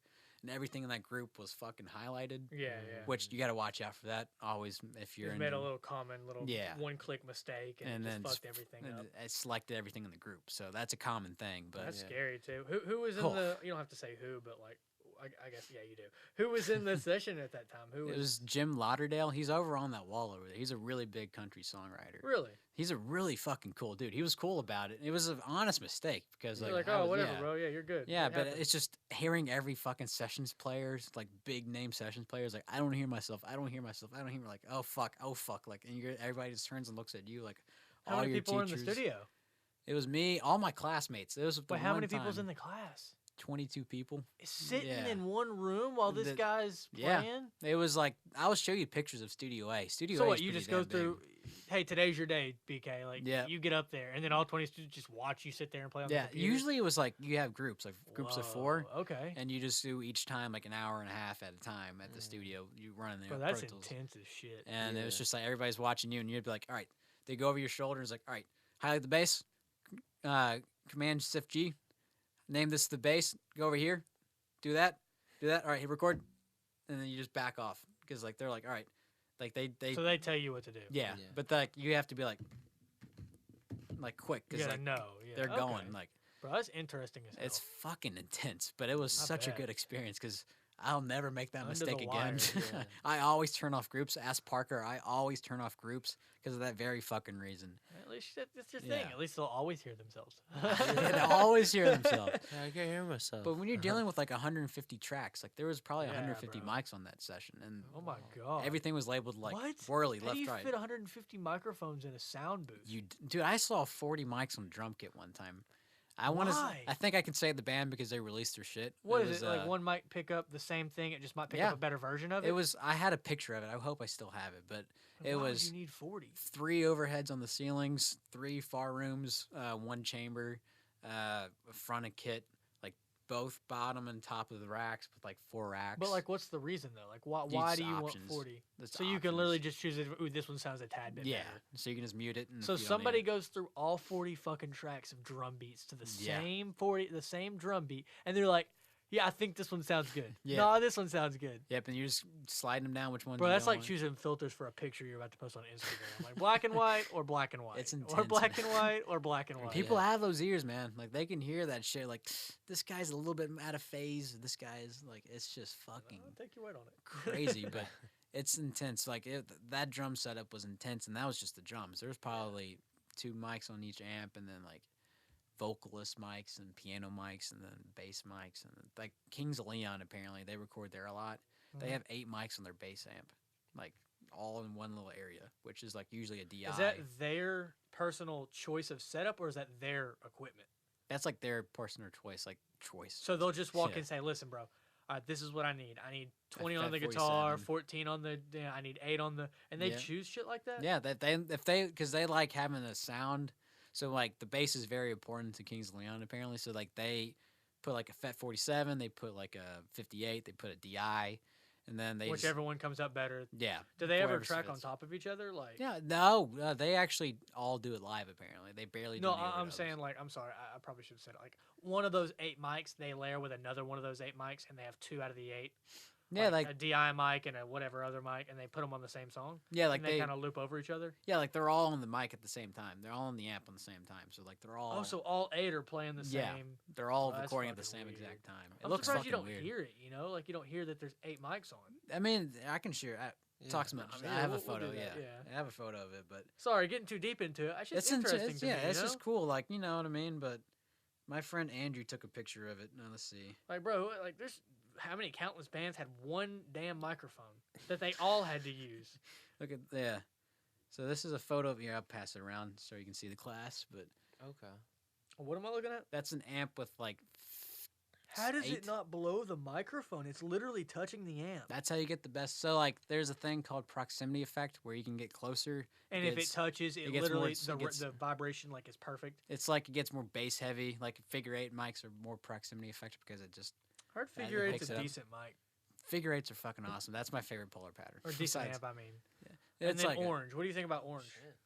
and everything in that group was fucking highlighted. Yeah, yeah. Which you got to watch out for that always if you're Just made a little common Yeah. one-click mistake and then just fucked everything up. I selected everything in the group, so that's a common thing. But That's Yeah. scary too. Who was in Oh. the? You don't have to say who, but like, I guess yeah, you do. Who was in the session at that time? Who it was? was Jim Lauderdale. He's over on that wall over there. He's a really big country songwriter. Really? He's a really fucking cool dude. He was cool about it. It was an honest mistake because You're like, like, I oh, was- whatever, yeah. bro. Yeah, you're good. Yeah, It but happens. it's just hearing every fucking sessions players, like big name sessions players, like I don't hear myself, I don't hear myself, I don't hear like oh fuck, like, and everybody just turns and looks at you like How all many your people were in teachers. the studio? It was me, all my classmates. It was the Wait, how one many people's time, in the class? 22 people. Sitting Yeah. in one room while this The- guy's yeah. playing. It was like I'll show you pictures of Studio A. Studio So A. what? is You pretty just go damn big. through. Hey, today's your day, BK. Like, Yeah. you get up there, and then all 20 students just watch you sit there and play on Yeah, the computer. usually it was like you have groups, like groups of 4. Whoa, Okay. And you just do each time like an hour and a half at a time at the studio. You run in there. Bro, that's intense as shit. And it was Yeah. just like everybody's watching you, and you'd be like, all right, they go over your shoulders, like, all right, highlight the bass, Command Shift G, name this the bass, go over here, do that, all right, hit record, and then you just back off because like they're like, all right, like they So they tell you what to do. yeah, Yeah. but like you have to be like quick You because gotta like know. Yeah. they're okay. going like Bro, that's interesting as hell. it's fucking intense, but it was I such a bet. good experience because. I'll never make that Under the mistake again. wire, yeah. I always turn off groups. Ask Parker. I always turn off groups because of that very fucking reason. At least that's your thing. Yeah. At least they'll always hear themselves. They always hear themselves. Yeah, I can't hear myself. But when you're dealing with like 150 tracks, like there was probably Yeah, 150 bro. mics on that session, and Oh my god. everything was labeled like What? whirly How left, do you right. fit 150 microphones in a sound booth? Dude, I saw 40 mics on a drum kit one time. I think I can say the band because they released their shit. What It is was, it? Like one might pick up the same thing, it just might pick yeah. up a better version of it? It was. I had a picture of it. I hope I still have it, but it Why would was you need 40? 3 overheads on the ceilings, 3 far rooms, 1 chamber, a front of kit, like both bottom and top of the racks with like 4 racks. But like, what's the reason though? Like, why It's do you options. want 40? That's So you can options. literally just choose it. Ooh, this one sounds a tad bit yeah. better. So you can just mute it. And So if you don't need somebody it- goes through all 40 fucking tracks of drum beats to the Yeah. the same drum beat, and they're like, "Yeah, I think this one sounds good. Yeah. No, this one sounds good." Yep, and you're just sliding them down. Which ones? Bro, you that's don't like want. choosing filters for a picture you're about to post on Instagram, like black and white or black and white, It's or intense, black man. and white or black and white. People Yeah. have those ears, man. Like they can hear that shit. Like this guy's a little bit out of phase. This guy's like it's just fucking I'll take your word on it. crazy, but it's intense. Like that drum setup was intense, and that was just the drums. There was probably 2 mics on each amp, and then like vocalist mics and piano mics, and then bass mics, and like Kings of Leon. Apparently, they record there a lot. They Mhm. have 8 mics on their bass amp, like all in one little area, which is like usually a DI. Is that their personal choice of setup, or is that their equipment? That's like their personal choice. So they'll just walk Yeah. in and say, "Listen, bro, all right, this is what I need. I need 20 on Fat the guitar, 47. 14 on the. I need 8 on the." And they Yeah. choose shit like that. Yeah, because they like having a sound. So like the bass is very important to Kings of Leon apparently. So like they put like a Fet 47, they put like a 58, they put a DI, and then they just, Whichever one comes out better. yeah. Do they ever wherever track on fits. top of each other? Like, Yeah, no, they actually all do it live. Apparently, they barely. no, do any I'm overdubs. saying like, I'm sorry, I probably should have said it. Like one of those 8 mics, they layer with another one of those 8 mics, and they have 2 out of the 8. Yeah, like a DI mic and a whatever other mic, and they put them on the same song. yeah, like and they they kind of loop over each other. yeah, like they're all on the mic at the same time. They're all on the amp on the same time. So like they're all Oh, so all 8 are playing the Yeah. same. they're all Oh, that's recording at the fucking same weird. exact time. It I'm looks surprised you fucking don't weird. hear it. You know, like you don't hear that there's 8 mics on. I mean, I can share. Talk some. I I, mean, have a we'll photo. do that, yeah. yeah. I have a photo of it, but Sorry, getting too deep into it. It's just interesting to me. yeah, it's you know? just cool. Like you know what I mean. But my friend Andrew took a picture of it. Now let's see. Like, bro, like there's how many countless bands had one damn microphone that they all had to use. Look at So this is a photo of here. I'll pass it around so you can see the class. But Okay. What am I looking at? that's an amp with like. How does it 8. not blow the microphone? It's literally touching the amp. That's how you get the best. So like, there's a thing called proximity effect where you can get closer. And if it gets- touches, it gets more- literally it the gets- the vibration like is perfect. It's like it gets more bass heavy. Like figure 8 mics are more proximity effect because it just Hard Yeah, it figure eight's picks a it up. decent mic figure 8s are fucking awesome. That's my favorite polar pattern. or decent Besides- amp. I mean, and It's then like orange. What do you think about orange? Shit.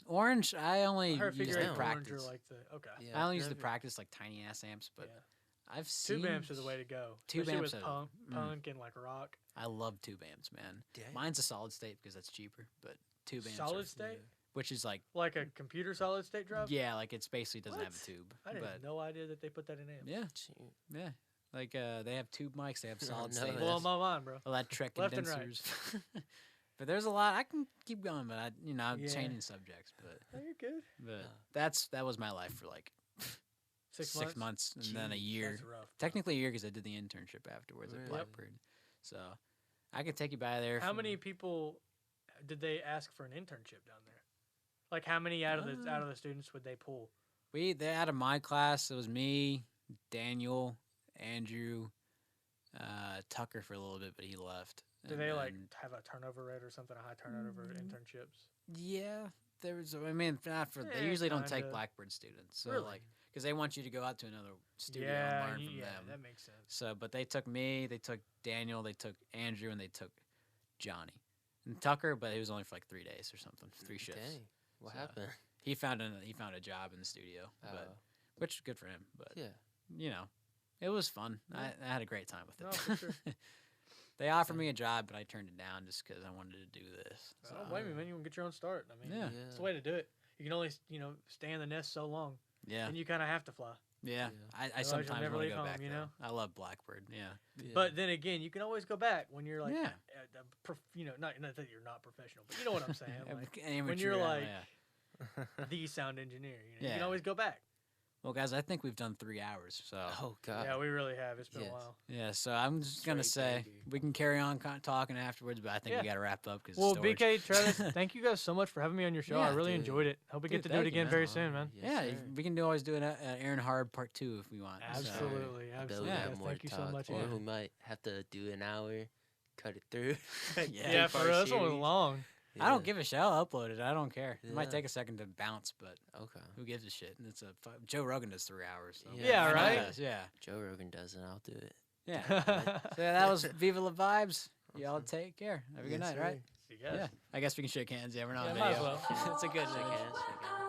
orange. I only I heard use figure the eight and practice. orange are like the okay. Yeah, I only use the never- practice like tiny ass amps, but Yeah. I've seen Tube amps are the way to go. Tube Especially amps with are- punk and like rock. I love tube amps, man. Dang. Mine's a solid state because that's cheaper, but tube amps Solid are, state, which is like like a computer solid state drive. yeah, like it's basically doesn't have a What? tube. I had but no idea that they put that in amps. yeah, Shoot. yeah, like they have tube mics, they have solid no, state, that's- Blowing my mind, bro. electric Left and right. condensers. But there's a lot. I can keep going, but I'm Yeah. changing subjects. But Oh, you're good. that was my life for like 6 months and then a Jeez, year. That's rough. Technically a year because I did the internship afterwards at Really? Blackbird. So I could take you by there. How for- many people did they ask for an internship down there? Like how many out of the students would they pull? They out of my class, it was me, Daniel, Andrew, Tucker for a little bit, but he left. Do And they like then- have a turnover rate or something? A high turnover internships? Yeah, there was. I mean, not for. They Yeah, usually don't take kinda. Blackbird students, so Really? like because they want you to go out to another studio Yeah, and learn from yeah, them. that makes sense. So, but they took me, they took Daniel, they took Andrew, and they took Johnny and Tucker, but it was only for like 3 days or something, 3 shifts. Dang. What So, happened? He found a job in the studio, but which is good for him. But yeah. you know, it was fun. Yeah. I had a great time with it. No, for sure. They offered me a job, but I turned it down just because I wanted to do this. I don't blame you, man. You want to get your own start. I mean, Yeah. it's the way to do it. You can only, stay in the nest so long, Yeah, and you kind of have to fly. yeah. Yeah. I you'll sometimes never want to leave go home, back. you though. know? I love Blackbird. Yeah, But then again, you can always go back when you're like, Yeah. not that you're not professional, but you know what I'm saying. Like, Amateur, you're yeah, like- yeah. the sound engineer. You Yeah. can always go back. Well, guys, I think we've done 3 hours. So Oh god. Yeah, we really have. It's been Yes. a while. yeah, so I'm just gonna Straight say banger. we can carry on talking afterwards, but I think Yeah. we got to wrap up because Well, BK, Travis, thank you guys so much for having me on your show. I Yeah, really dude. enjoyed it. Hope we get Dude, to do it thank you, again man. very soon, man. Yes, yeah, sir. we can always do an Aaron Harb part 2 if we want. so- Absolutely, I bet we absolutely. Yeah. have guys. more Thank you so talk, much. Or Yeah, we might have to do an hour, cut it through. Yeah, for real, this one was long. I don't give a shit. I'll upload it. I don't care. It might Yeah. take a second to bounce, but Okay. who gives a shit? And it's Joe Rogan does 3 hours. So Yeah, why not right? us? Yeah, Joe Rogan does it. I'll do it. yeah. So that was Viva La Vibes. Y'all take care. Have a good Yes, night, right? See you guys. Yeah. I guess we can shake hands. Yeah, we're not Yeah, on might as video. well. It's a good Shake thing. hands, shake hands.